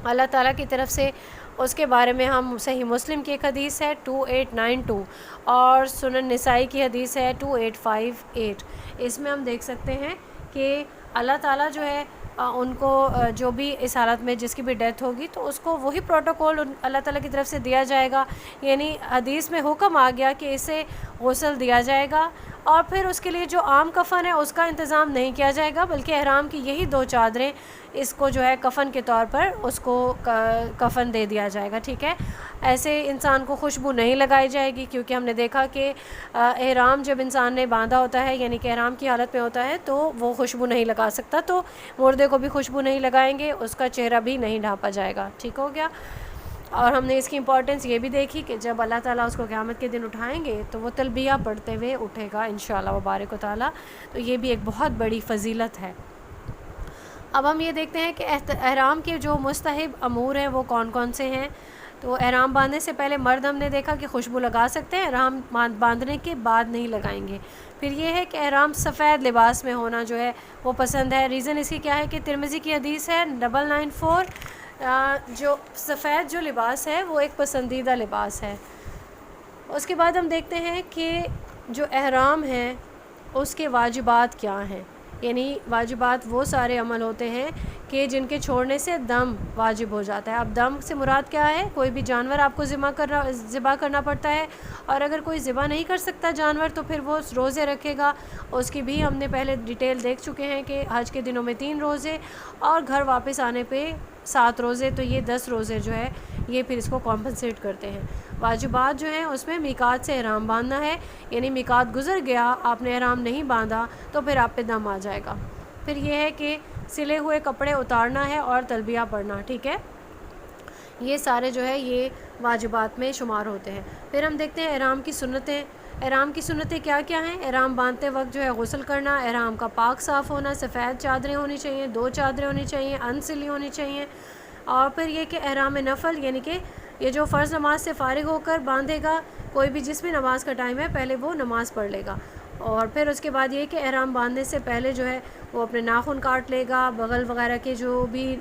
اللہ تعالیٰ کی طرف سے اس کے بارے میں ہم صحیح مسلم کی ایک حدیث ہے 2892 اور سنن نسائی کی حدیث ہے 2858۔ اس میں ہم دیکھ سکتے ہیں کہ اللہ تعالیٰ جو ہے ان کو جو بھی اس حالت میں جس کی بھی ڈیتھ ہوگی تو اس کو وہی پروٹوکول اللہ تعالیٰ کی طرف سے دیا جائے گا، یعنی حدیث میں حکم آ گیا کہ اسے غسل دیا جائے گا، اور پھر اس کے لیے جو عام کفن ہے اس کا انتظام نہیں کیا جائے گا، بلکہ احرام کی یہی 2 چادریں اس کو جو ہے کفن کے طور پر اس کو کفن دے دیا جائے گا، ٹھیک ہے۔ ایسے انسان کو خوشبو نہیں لگائی جائے گی، کیونکہ ہم نے دیکھا کہ احرام جب انسان نے باندھا ہوتا ہے، یعنی کہ احرام کی حالت میں ہوتا ہے، تو وہ خوشبو نہیں لگا سکتا، تو مردے کو بھی خوشبو نہیں لگائیں گے، اس کا چہرہ بھی نہیں ڈھانپا جائے گا، ٹھیک ہو گیا۔ اور ہم نے اس کی امپورٹنس یہ بھی دیکھی کہ جب اللہ تعالیٰ اس کو قیامت کے دن اٹھائیں گے تو وہ تلبیہ پڑھتے ہوئے اٹھے گا انشاءاللہ وبارک و تعالیٰ، تو یہ بھی ایک بہت بڑی فضیلت ہے۔ اب ہم یہ دیکھتے ہیں کہ احرام کے جو مستحب امور ہیں وہ کون کون سے ہیں۔ تو احرام باندھنے سے پہلے مرد ہم نے دیکھا کہ خوشبو لگا سکتے ہیں، احرام باندھنے کے بعد نہیں لگائیں گے۔ پھر یہ ہے کہ احرام سفید لباس میں ہونا جو ہے وہ پسند ہے۔ ریزن اس کی کیا ہے کہ ترمذی کی حدیث ہے 994، جو سفید جو لباس ہے وہ ایک پسندیدہ لباس ہے۔ اس کے بعد ہم دیکھتے ہیں کہ جو احرام ہے اس کے واجبات کیا ہیں، یعنی واجبات وہ سارے عمل ہوتے ہیں کہ جن کے چھوڑنے سے دم واجب ہو جاتا ہے۔ اب دم سے مراد کیا ہے؟ کوئی بھی جانور آپ کو ذبح کرنا پڑتا ہے، اور اگر کوئی ذبح نہیں کر سکتا جانور تو پھر وہ روزے رکھے گا۔ اس کی بھی ہم نے پہلے ڈیٹیل دیکھ چکے ہیں کہ حج کے دنوں میں 3 روزے اور گھر واپس آنے پہ 7 روزے، تو یہ 10 روزے جو ہے یہ پھر اس کو کمپنسیٹ کرتے ہیں۔ واجبات جو ہیں اس میں میقات سے احرام باندھنا ہے، یعنی میقات گزر گیا آپ نے احرام نہیں باندھا تو پھر آپ پہ دم آ جائے گا۔ پھر یہ ہے کہ سلے ہوئے کپڑے اتارنا ہے اور تلبیہ پڑھنا، ٹھیک ہے۔ یہ سارے جو ہے یہ واجبات میں شمار ہوتے ہیں۔ پھر ہم دیکھتے ہیں احرام کی سنتیں۔ احرام کی سنتیں کیا کیا ہیں؟ احرام باندھتے وقت جو ہے غسل کرنا، احرام کا پاک صاف ہونا، سفید چادریں ہونی چاہیے، 2 چادریں ہونی چاہیے، انسلی ہونی چاہیے، اور پھر یہ کہ احرام نفل، یعنی کہ یہ جو فرض نماز سے فارغ ہو کر باندھے گا، کوئی بھی جس بھی نماز کا ٹائم ہے پہلے وہ نماز پڑھ لے گا، اور پھر اس کے بعد یہ کہ احرام باندھنے سے پہلے جو ہے وہ اپنے ناخن کاٹ لے گا، بغل وغیرہ کے جو بھی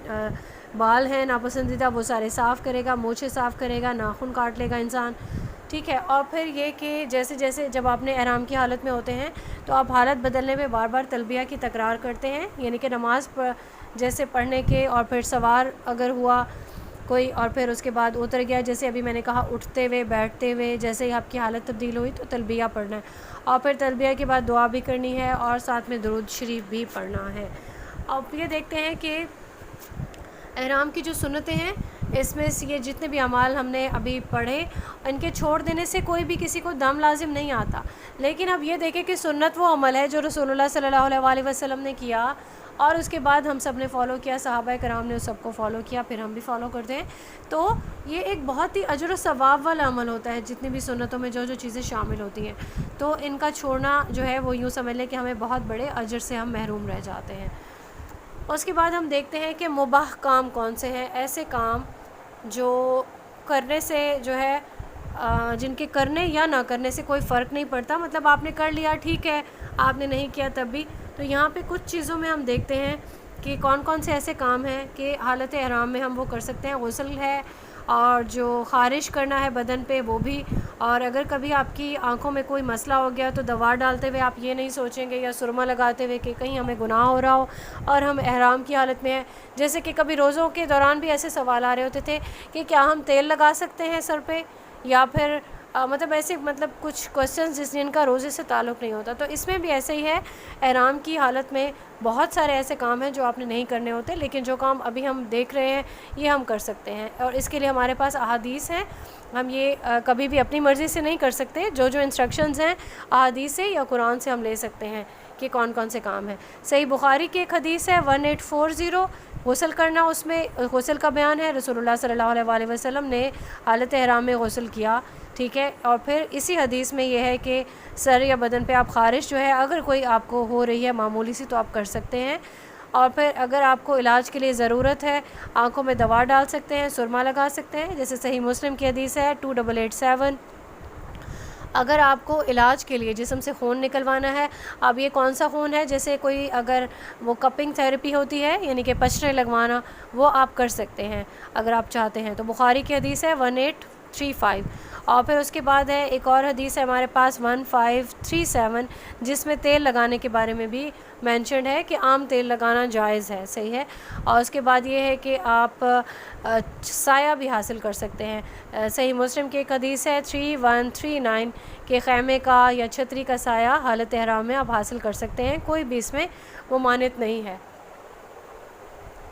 بال ہیں ناپسندیدہ وہ سارے صاف کرے گا، مونچھیں صاف کرے گا، ناخن کاٹ لے گا انسان، ٹھیک ہے۔ اور پھر یہ کہ جیسے جیسے جب آپ نے احرام کی حالت میں ہوتے ہیں تو آپ حالت بدلنے میں بار بار تلبیہ کی تکرار کرتے ہیں، یعنی کہ نماز جیسے پڑھنے کے، اور پھر سوار اگر ہوا کوئی اور پھر اس کے بعد اتر گیا، جیسے ابھی میں نے کہا اٹھتے ہوئے، بیٹھتے ہوئے، جیسے ہی آپ کی حالت تبدیل ہوئی تو تلبیہ پڑھنا ہے، اور پھر تلبیہ کے بعد دعا بھی کرنی ہے اور ساتھ میں درود شریف بھی پڑھنا ہے۔ اب یہ دیکھتے ہیں کہ احرام کی جو سنتیں ہیں اس میں یہ جتنے بھی اعمال ہم نے ابھی پڑھے ان کے چھوڑ دینے سے کوئی بھی کسی کو دم لازم نہیں آتا، لیکن اب یہ دیکھیں کہ سنت وہ عمل ہے جو رسول اللہ صلی اللہ علیہ وسلم نے کیا اور اس کے بعد ہم سب نے فالو کیا، صحابہ کرام نے اس سب کو فالو کیا، پھر ہم بھی فالو کرتے ہیں، تو یہ ایک بہت ہی اجر و ثواب والا عمل ہوتا ہے جتنی بھی سنتوں میں جو جو چیزیں شامل ہوتی ہیں، تو ان کا چھوڑنا جو ہے وہ یوں سمجھ لیں کہ ہمیں بہت بڑے اجر سے ہم محروم رہ جاتے ہیں۔ اس کے بعد ہم دیکھتے ہیں کہ مباح کام کون سے ہیں، ایسے کام جو کرنے سے جو ہے جن کے کرنے یا نہ کرنے سے کوئی فرق نہیں پڑتا، مطلب آپ نے کر لیا ٹھیک ہے، آپ نے نہیں کیا تب بھی. تو یہاں پہ کچھ چیزوں میں ہم دیکھتے ہیں کہ کون کون سے ایسے کام ہیں کہ حالت احرام میں ہم وہ کر سکتے ہیں. غسل ہے، اور جو خارش کرنا ہے بدن پہ وہ بھی. اور اگر کبھی آپ کی آنکھوں میں کوئی مسئلہ ہو گیا تو دوا ڈالتے ہوئے آپ یہ نہیں سوچیں گے یا سرما لگاتے ہوئے کہ کہیں ہمیں گناہ ہو رہا ہو اور ہم احرام کی حالت میں ہیں. جیسے کہ کبھی روزوں کے دوران بھی ایسے سوال آ رہے ہوتے تھے کہ کیا ہم تیل لگا سکتے ہیں سر پہ، یا پھر مطلب ایسے کچھ کوسچنز جن کا روزے سے تعلق نہیں ہوتا. تو اس میں بھی ایسے ہی ہے، احرام کی حالت میں بہت سارے ایسے کام ہیں جو آپ نے نہیں کرنے ہوتے، لیکن جو کام ابھی ہم دیکھ رہے ہیں یہ ہم کر سکتے ہیں. اور اس کے لیے ہمارے پاس احادیث ہیں، ہم یہ کبھی بھی اپنی مرضی سے نہیں کر سکتے. جو انسٹرکشنز ہیں احادیث سے یا قرآن سے ہم لے سکتے ہیں کہ کون کون سے کام ہیں. صحیح بخاری کی ایک حدیث ہے 1840، غسل کرنا، اس میں غسل کا بیان ہے. رسول اللہ صلی اللہ علیہ وآلہ وسلم نے حالت احرام میں غسل کیا، ٹھیک ہے. اور پھر اسی حدیث میں یہ ہے کہ سر یا بدن پہ آپ خارش جو ہے اگر کوئی آپ کو ہو رہی ہے معمولی سی تو آپ کر سکتے ہیں. اور پھر اگر آپ کو علاج کے لیے ضرورت ہے آنکھوں میں دوا ڈال سکتے ہیں، سرما لگا سکتے ہیں. جیسے صحیح مسلم کی حدیث ہے 2887. اگر آپ کو علاج کے لیے جسم سے خون نکلوانا ہے، اب یہ کون سا خون ہے، جیسے کوئی اگر وہ کپنگ تھیراپی ہوتی ہے یعنی کہ پچھنے لگوانا، وہ آپ کر سکتے ہیں اگر آپ چاہتے ہیں. تو بخاری کی حدیث ہے 1835. اور پھر اس کے بعد ہے ایک اور حدیث ہے ہمارے پاس 1537 جس میں تیل لگانے کے بارے میں بھی مینشنڈ ہے کہ عام تیل لگانا جائز ہے، صحیح ہے. اور اس کے بعد یہ ہے کہ آپ سایہ بھی حاصل کر سکتے ہیں. صحیح مسلم کی ایک حدیث ہے 3139 کہ خیمے کا یا چھتری کا سایہ حالت احرام میں آپ حاصل کر سکتے ہیں، کوئی بھی اس میں ممانعت نہیں ہے.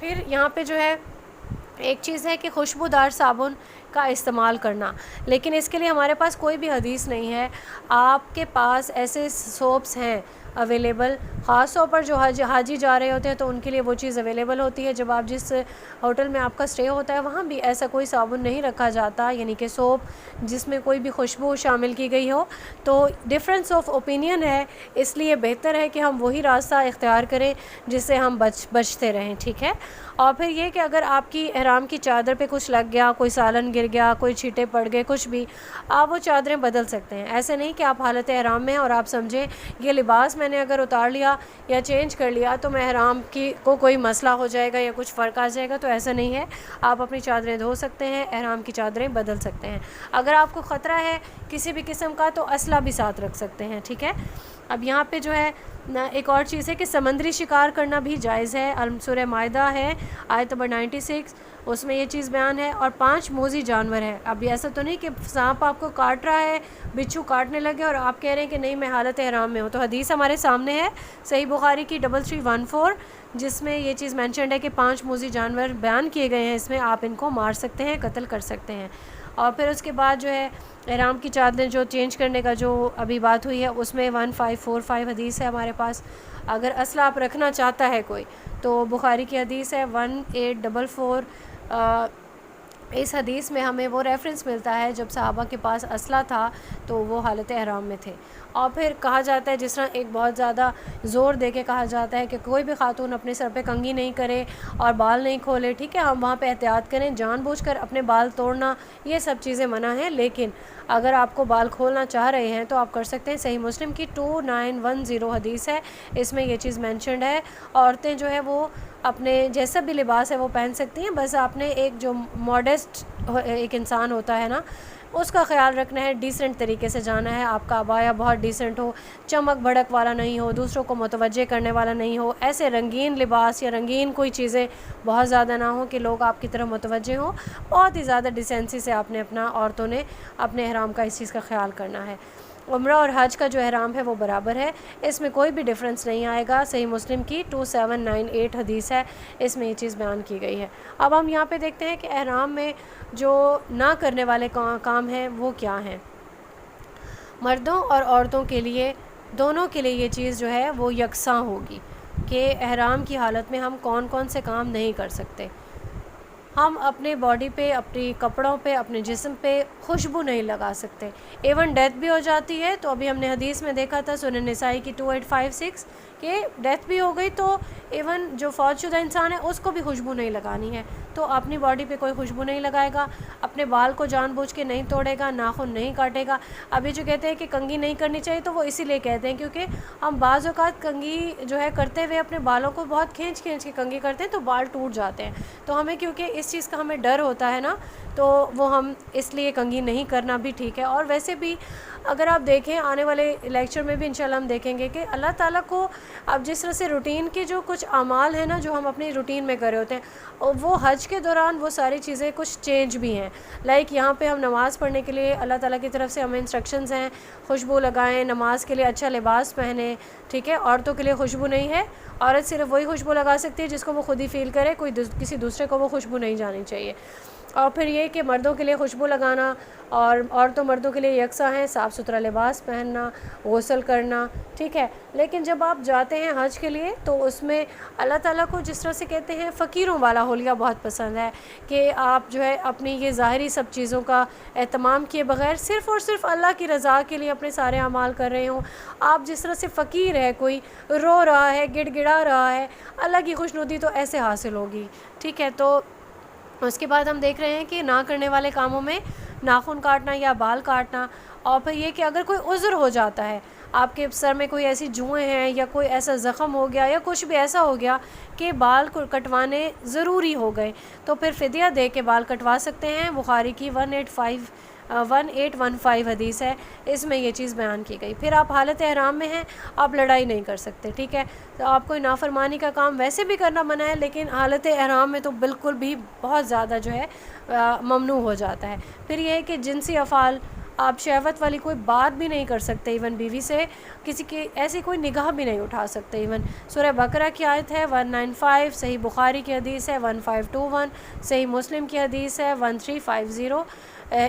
پھر یہاں پہ جو ہے ایک چیز ہے کہ خوشبودار صابن کا استعمال کرنا، لیکن اس کے لیے ہمارے پاس کوئی بھی حدیث نہیں ہے. آپ کے پاس ایسے سوپس ہیں اویلیبل، خاص طور پر جو حاجی جا رہے ہوتے ہیں تو ان کے لیے وہ چیز اویلیبل ہوتی ہے. جب آپ جس ہوٹل میں آپ کا اسٹے ہوتا ہے وہاں بھی ایسا کوئی صابن نہیں رکھا جاتا، یعنی کہ سوپ جس میں کوئی بھی خوشبو شامل کی گئی ہو. تو ڈفرینس آف اوپینین ہے، اس لیے بہتر ہے کہ ہم وہی راستہ اختیار کریں جس سے ہم بچتے رہیں، ٹھیک ہے. اور پھر یہ کہ اگر آپ کی احرام کی چادر پہ کچھ لگ گیا، کوئی سالن گر گیا، کوئی چھینٹے پڑ گئے، کچھ بھی، آپ وہ چادریں بدل سکتے ہیں. ایسے نہیں کہ آپ حالت احرام میں اور آپ سمجھیں یہ لباس میں نے اگر اتار لیا یا چینج کر لیا تو میں احرام کو کوئی مسئلہ ہو جائے گا یا کچھ فرق آ جائے گا. تو ایسا نہیں ہے، آپ اپنی چادریں دھو سکتے ہیں، احرام کی چادریں بدل سکتے ہیں. اگر آپ کو خطرہ ہے کسی بھی قسم کا تو اسلحہ بھی ساتھ رکھ سکتے ہیں، ٹھیک ہے. اب یہاں پہ جو ہے ایک اور چیز ہے کہ سمندری شکار کرنا بھی جائز ہے. سورہ مائدہ ہے آیت نمبر 96، اس میں یہ چیز بیان ہے. اور 5 موذی جانور ہیں. اب ایسا تو نہیں کہ سانپ آپ کو کاٹ رہا ہے، بچھو کاٹنے لگے اور آپ کہہ رہے ہیں کہ نہیں میں حالت احرام میں ہوں. تو حدیث ہمارے سامنے ہے صحیح بخاری کی 3314 جس میں یہ چیز مینشنڈ ہے کہ 5 موذی جانور بیان کیے گئے ہیں، اس میں آپ ان کو مار سکتے ہیں، قتل کر سکتے ہیں. اور پھر اس کے بعد جو ہے احرام کی چادریں جو چینج کرنے کا جو ابھی بات ہوئی ہے اس میں 1545 حدیث ہے ہمارے پاس. اگر اسلحہ آپ رکھنا چاہتا ہے کوئی تو بخاری کی حدیث ہے 1844. اس حدیث میں ہمیں وہ ریفرنس ملتا ہے جب صحابہ کے پاس اسلحہ تھا تو وہ حالت احرام میں تھے. اور پھر کہا جاتا ہے جس طرح ایک بہت زیادہ زور دے کے کہا جاتا ہے کہ کوئی بھی خاتون اپنے سر پہ کنگھی نہیں کرے اور بال نہیں کھولے، ٹھیک ہے. ہم وہاں پہ احتیاط کریں، جان بوجھ کر اپنے بال توڑنا یہ سب چیزیں منع ہیں. لیکن اگر آپ کو بال کھولنا چاہ رہے ہیں تو آپ کر سکتے ہیں. صحیح مسلم کی 2910 حدیث ہے، اس میں یہ چیز مینشنڈ ہے. عورتیں جو ہے وہ اپنے جیسا بھی لباس ہے وہ پہن سکتی ہیں، بس آپ نے ایک جو ماڈسٹ ایک انسان ہوتا ہے نا اس کا خیال رکھنا ہے، ڈیسنٹ طریقے سے جانا ہے. آپ کا عبایا بہت ڈیسنٹ ہو، چمک بھڑک والا نہیں ہو، دوسروں کو متوجہ کرنے والا نہیں ہو، ایسے رنگین لباس یا رنگین کوئی چیزیں بہت زیادہ نہ ہوں کہ لوگ آپ کی طرف متوجہ ہوں. بہت ہی زیادہ ڈیسنسی سے آپ نے عورتوں نے اپنے احرام کا اس چیز کا خیال کرنا ہے. عمرہ اور حج کا جو احرام ہے وہ برابر ہے، اس میں کوئی بھی ڈفرینس نہیں آئے گا. صحیح مسلم کی 2798 حدیث ہے، اس میں یہ چیز بیان کی گئی ہے. اب ہم یہاں پہ دیکھتے ہیں کہ احرام میں جو نہ کرنے والے کام ہیں وہ کیا ہیں. مردوں اور عورتوں کے لیے دونوں کے لیے یہ چیز جو ہے وہ یکساں ہوگی کہ احرام کی حالت میں ہم کون کون سے کام نہیں کر سکتے. ہم اپنے باڈی پہ، اپنی کپڑوں پہ، اپنے جسم پہ خوشبو نہیں لگا سکتے. ایون ڈیتھ بھی ہو جاتی ہے تو ابھی ہم نے حدیث میں دیکھا تھا سنن نسائی کی 2856 کہ ڈیتھ بھی ہو گئی تو ایون جو فوت شدہ انسان ہے اس کو بھی خوشبو نہیں لگانی ہے، تو اپنی باڈی پہ کوئی خوشبو نہیں لگائے گا، اپنے بال کو جان بوجھ کے نہیں توڑے گا، ناخن نہیں کاٹے گا۔ ابھی جو کہتے ہیں کہ کنگھی نہیں کرنی چاہیے تو وہ اسی لیے کہتے ہیں کیونکہ ہم بعض اوقات کنگھی جو ہے کرتے ہوئے اپنے بالوں کو بہت کھینچ کے کنگھی کرتے ہیں تو بال ٹوٹ جاتے ہیں، تو ہمیں کیونکہ اس چیز کا ہمیں ڈر ہوتا ہے نا، تو وہ ہم اس لیے کنگھی نہیں کرنا بھی ٹھیک ہے۔ اور ویسے بھی اگر آپ دیکھیں آنے والے لیکچر میں بھی انشاءاللہ ہم دیکھیں گے کہ اللہ تعالیٰ کو اب جس طرح سے روٹین کے جو کچھ اعمال ہیں نا جو ہم اپنی روٹین میں کر رہے ہوتے ہیں، وہ حج کے دوران وہ ساری چیزیں کچھ چینج بھی ہیں۔ لائک یہاں پہ ہم نماز پڑھنے کے لیے اللہ تعالیٰ کی طرف سے ہمیں انسٹرکشنز ہیں، خوشبو لگائیں، نماز کے لیے اچھا لباس پہنیں، ٹھیک ہے۔ عورتوں کے لیے خوشبو نہیں ہے، عورت صرف وہی خوشبو لگا سکتی ہے جس کو وہ خود ہی فیل کرے، کسی دوسرے کو وہ خوشبو نہیں جانی چاہیے۔ اور پھر یہ کہ مردوں کے لیے خوشبو لگانا اور عورتوں مردوں کے لیے یکساں ہیں، صاف ستھرا لباس پہننا، غسل کرنا، ٹھیک ہے۔ لیکن جب آپ جاتے ہیں حج کے لیے تو اس میں اللہ تعالیٰ کو جس طرح سے کہتے ہیں فقیروں والا حلیہ بہت پسند ہے کہ آپ جو ہے اپنی یہ ظاہری سب چیزوں کا اہتمام کیے بغیر صرف اور صرف اللہ کی رضا کے لیے اپنے سارے اعمال کر رہے ہوں۔ آپ جس طرح سے فقیر ہے، کوئی رو رہا ہے، گڑ گڑا رہا ہے، اللہ کی خوشنودی تو ایسے حاصل ہوگی، ٹھیک ہے۔ تو اس کے بعد ہم دیکھ رہے ہیں کہ نہ کرنے والے کاموں میں ناخن کاٹنا یا بال کاٹنا، اور پھر یہ کہ اگر کوئی عذر ہو جاتا ہے، آپ کے سر میں کوئی ایسی جوئیں ہیں یا کوئی ایسا زخم ہو گیا یا کچھ بھی ایسا ہو گیا کہ بال کو کٹوانے ضروری ہو گئے، تو پھر فدیہ دے کے بال کٹوا سکتے ہیں۔ بخاری کی 1815 حدیث ہے، اس میں یہ چیز بیان کی گئی۔ پھر آپ حالت احرام میں ہیں، آپ لڑائی نہیں کر سکتے، ٹھیک ہے۔ تو آپ کوئی نافرمانی کا کام ویسے بھی کرنا منع ہے، لیکن حالت احرام میں تو بالکل بھی بہت زیادہ جو ہے ممنوع ہو جاتا ہے۔ پھر یہ ہے کہ جنسی افعال، آپ شہوت والی کوئی بات بھی نہیں کر سکتے، ایون بیوی سے کسی کی ایسی کوئی نگاہ بھی نہیں اٹھا سکتے۔ ایون سورہ بقرہ کی آیت ہے 195، صحیح بخاری کی حدیث ہے 1521، صحیح مسلم کی حدیث ہے 1350۔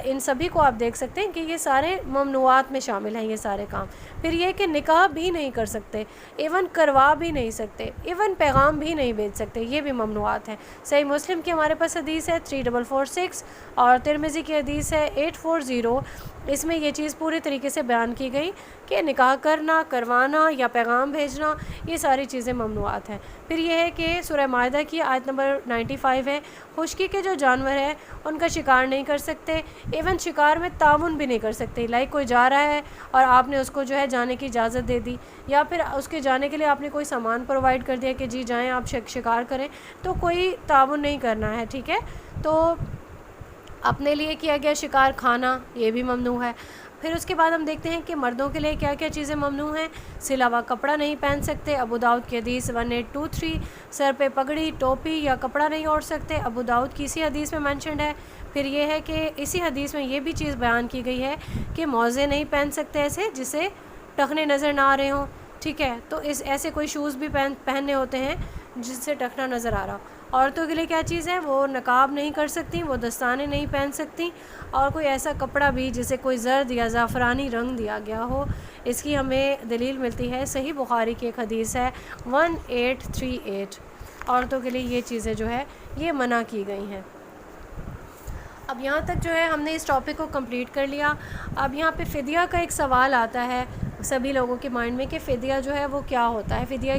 ان سبھی کو آپ دیکھ سکتے ہیں کہ یہ سارے ممنوعات میں شامل ہیں یہ سارے کام۔ پھر یہ کہ نکاح بھی نہیں کر سکتے، ایون کروا بھی نہیں سکتے، ایون پیغام بھی نہیں بھیج سکتے، یہ بھی ممنوعات ہیں۔ صحیح مسلم کی ہمارے پاس حدیث ہے 3446 اور ترمذی کی حدیث ہے 840۔ اس میں یہ چیز پوری طریقے سے بیان کی گئی کہ نکاح کرنا، کروانا یا پیغام بھیجنا، یہ ساری چیزیں ممنوعات ہیں۔ پھر یہ ہے کہ سورہ مائدہ کی آیت نمبر 95 ہے، خشکی کے جو جانور ہیں ان کا شکار نہیں کر سکتے، ایون شکار میں تعاون بھی نہیں کر سکتے۔ لائک کوئی جا رہا ہے اور آپ نے اس کو جو ہے جانے کی اجازت دے دی، یا پھر اس کے جانے کے لیے آپ نے کوئی سامان پرووائڈ کر دیا کہ جی جائیں آپ شکار کریں، تو کوئی تعاون نہیں کرنا ہے، ٹھیک ہے۔ تو اپنے لیے کیا گیا شکار کھانا، یہ بھی ممنوع ہے۔ پھر اس کے بعد ہم دیکھتے ہیں کہ مردوں کے لیے کیا کیا چیزیں ممنوع ہیں۔ سلا ہوا کپڑا نہیں پہن سکتے، ابو داؤد کی حدیث 1823۔ سر پہ پگڑی، ٹوپی یا کپڑا نہیں اوڑھ سکتے، ابو داؤد کی اسی حدیث میں مینشنڈ ہے۔ پھر یہ ہے کہ اسی حدیث میں یہ بھی چیز بیان کی گئی ہے کہ موزے نہیں پہن سکتے ایسے جسے ٹخنے نظر نہ آ رہے ہوں، ٹھیک ہے۔ تو ایسے کوئی شوز بھی پہننے ہوتے ہیں جس سے ٹخنا نظر آ رہا ہو۔ عورتوں کے لیے کیا چیز ہے، وہ نقاب نہیں کر سکتی، وہ دستانے نہیں پہن سکتی، اور کوئی ایسا کپڑا بھی جسے کوئی زرد یا زعفرانی رنگ دیا گیا ہو۔ اس کی ہمیں دلیل ملتی ہے، صحیح بخاری کی ایک حدیث ہے 1838۔ عورتوں کے لیے یہ چیزیں جو ہے یہ منع کی گئی ہیں۔ اب یہاں تک جو ہے ہم نے اس ٹاپک کو کمپلیٹ کر لیا۔ اب یہاں پہ فدیہ کا ایک سوال آتا ہے سبھی لوگوں کے مائنڈ میں کہ فدیہ جو ہے وہ کیا ہوتا ہے، فدیہ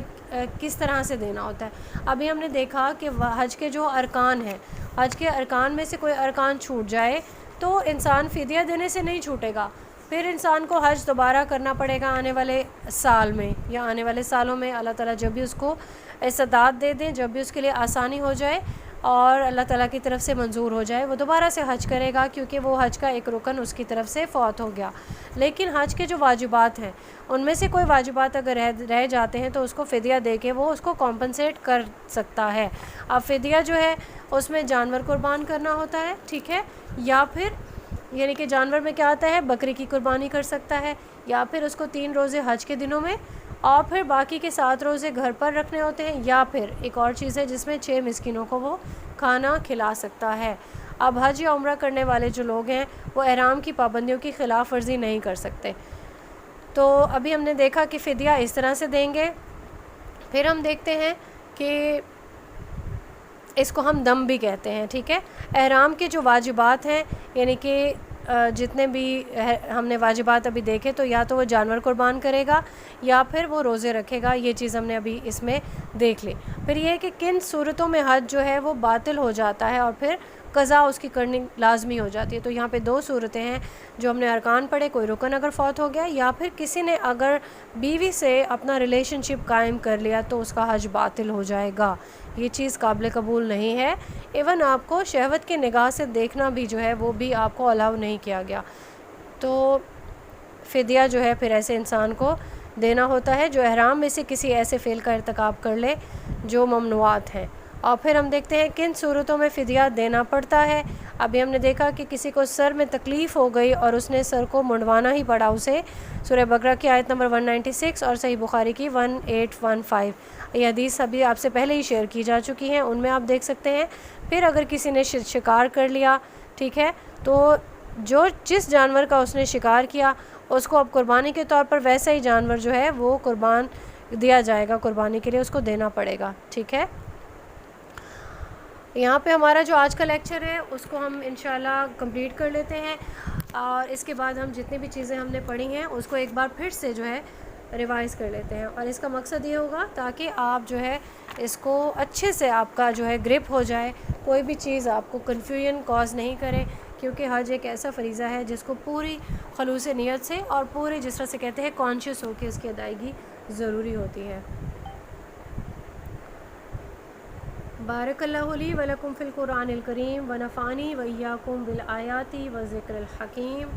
کس طرح سے دینا ہوتا ہے۔ ابھی ہم نے دیکھا کہ حج کے جو ارکان ہیں، حج کے ارکان میں سے کوئی ارکان چھوٹ جائے تو انسان فدیہ دینے سے نہیں چھوٹے گا، پھر انسان کو حج دوبارہ کرنا پڑے گا آنے والے سال میں یا آنے والے سالوں میں۔ اللہ تعالیٰ جب بھی اس کو استطاعت دے دیں، جب بھی اس کے لیے آسانی ہو جائے اور اللہ تعالیٰ کی طرف سے منظور ہو جائے، وہ دوبارہ سے حج کرے گا، کیونکہ وہ حج کا ایک رکن اس کی طرف سے فوت ہو گیا۔ لیکن حج کے جو واجبات ہیں ان میں سے کوئی واجبات اگر رہ جاتے ہیں تو اس کو فدیہ دے کے وہ اس کو کمپنسیٹ کر سکتا ہے۔ اب فدیہ جو ہے اس میں جانور قربان کرنا ہوتا ہے، ٹھیک ہے، یا پھر یعنی کہ جانور میں کیا آتا ہے، بکری کی قربانی کر سکتا ہے، یا پھر اس کو 3 روزے حج کے دنوں میں اور پھر باقی کے 7 روزے گھر پر رکھنے ہوتے ہیں، یا پھر ایک اور چیز ہے جس میں 6 مسکینوں کو وہ کھانا کھلا سکتا ہے۔ اب حج یا عمرہ کرنے والے جو لوگ ہیں وہ احرام کی پابندیوں کی خلاف ورزی نہیں کر سکتے۔ تو ابھی ہم نے دیکھا کہ فدیہ اس طرح سے دیں گے۔ پھر ہم دیکھتے ہیں کہ اس کو ہم دم بھی کہتے ہیں، ٹھیک ہے۔ احرام کے جو واجبات ہیں یعنی کہ جتنے بھی ہم نے واجبات ابھی دیکھے تو یا تو وہ جانور قربان کرے گا یا پھر وہ روزے رکھے گا، یہ چیز ہم نے ابھی اس میں دیکھ لی۔ پھر یہ ہے کہ کن صورتوں میں حج جو ہے وہ باطل ہو جاتا ہے اور پھر قضا اس کی کرنی لازمی ہو جاتی ہے۔ تو یہاں پہ 2 صورتیں ہیں جو ہم نے ارکان پڑھے، کوئی رکن اگر فوت ہو گیا یا پھر کسی نے اگر بیوی سے اپنا ریلیشن شپ قائم کر لیا تو اس کا حج باطل ہو جائے گا، یہ چیز قابل قبول نہیں ہے۔ ایون آپ کو شہوت کی نگاہ سے دیکھنا بھی جو ہے وہ بھی آپ کو الاؤ نہیں کیا گیا۔ تو فدیہ جو ہے پھر ایسے انسان کو دینا ہوتا ہے جو احرام میں سے کسی ایسے فعل کا ارتکاب کر لے جو ممنوعات ہیں۔ اور پھر ہم دیکھتے ہیں کن صورتوں میں فدیہ دینا پڑتا ہے۔ ابھی ہم نے دیکھا کہ کسی کو سر میں تکلیف ہو گئی اور اس نے سر کو منڈوانا ہی پڑا، اسے سورہ بقرہ کی آیت نمبر 196 اور صحیح بخاری کی 1815 یہ حدیث ابھی آپ سے پہلے ہی شیئر کی جا چکی ہیں، ان میں آپ دیکھ سکتے ہیں۔ پھر اگر کسی نے شکار کر لیا، ٹھیک ہے، تو جس جانور کا اس نے شکار کیا اس کو اب قربانی کے طور پر ویسا ہی جانور جو ہے وہ قربان دیا جائے گا، قربانی کے لیے اس کو دینا پڑے گا، ٹھیک ہے۔ یہاں پہ ہمارا جو آج کا لیکچر ہے اس کو ہم انشاءاللہ کمپلیٹ کر لیتے ہیں، اور اس کے بعد ہم جتنی بھی چیزیں ہم نے پڑھی ہیں اس کو ایک بار پھر سے جو ہے ریوائز کر لیتے ہیں، اور اس کا مقصد یہ ہوگا تاکہ آپ جو ہے اس کو اچھے سے آپ کا جو ہے گرپ ہو جائے، کوئی بھی چیز آپ کو کنفیوژن کاز نہیں کرے، کیونکہ حج ایک ایسا فریضہ ہے جس کو پوری خلوص نیت سے اور پورے جس طرح سے کہتے ہیں کانشیس ہو کے اس کی ادائیگی ضروری ہوتی ہے۔ بارک اللہ لی و لکم فی القرآن الکریم ونفعنی و ایاکم بالآیات و ذکر الحکیم۔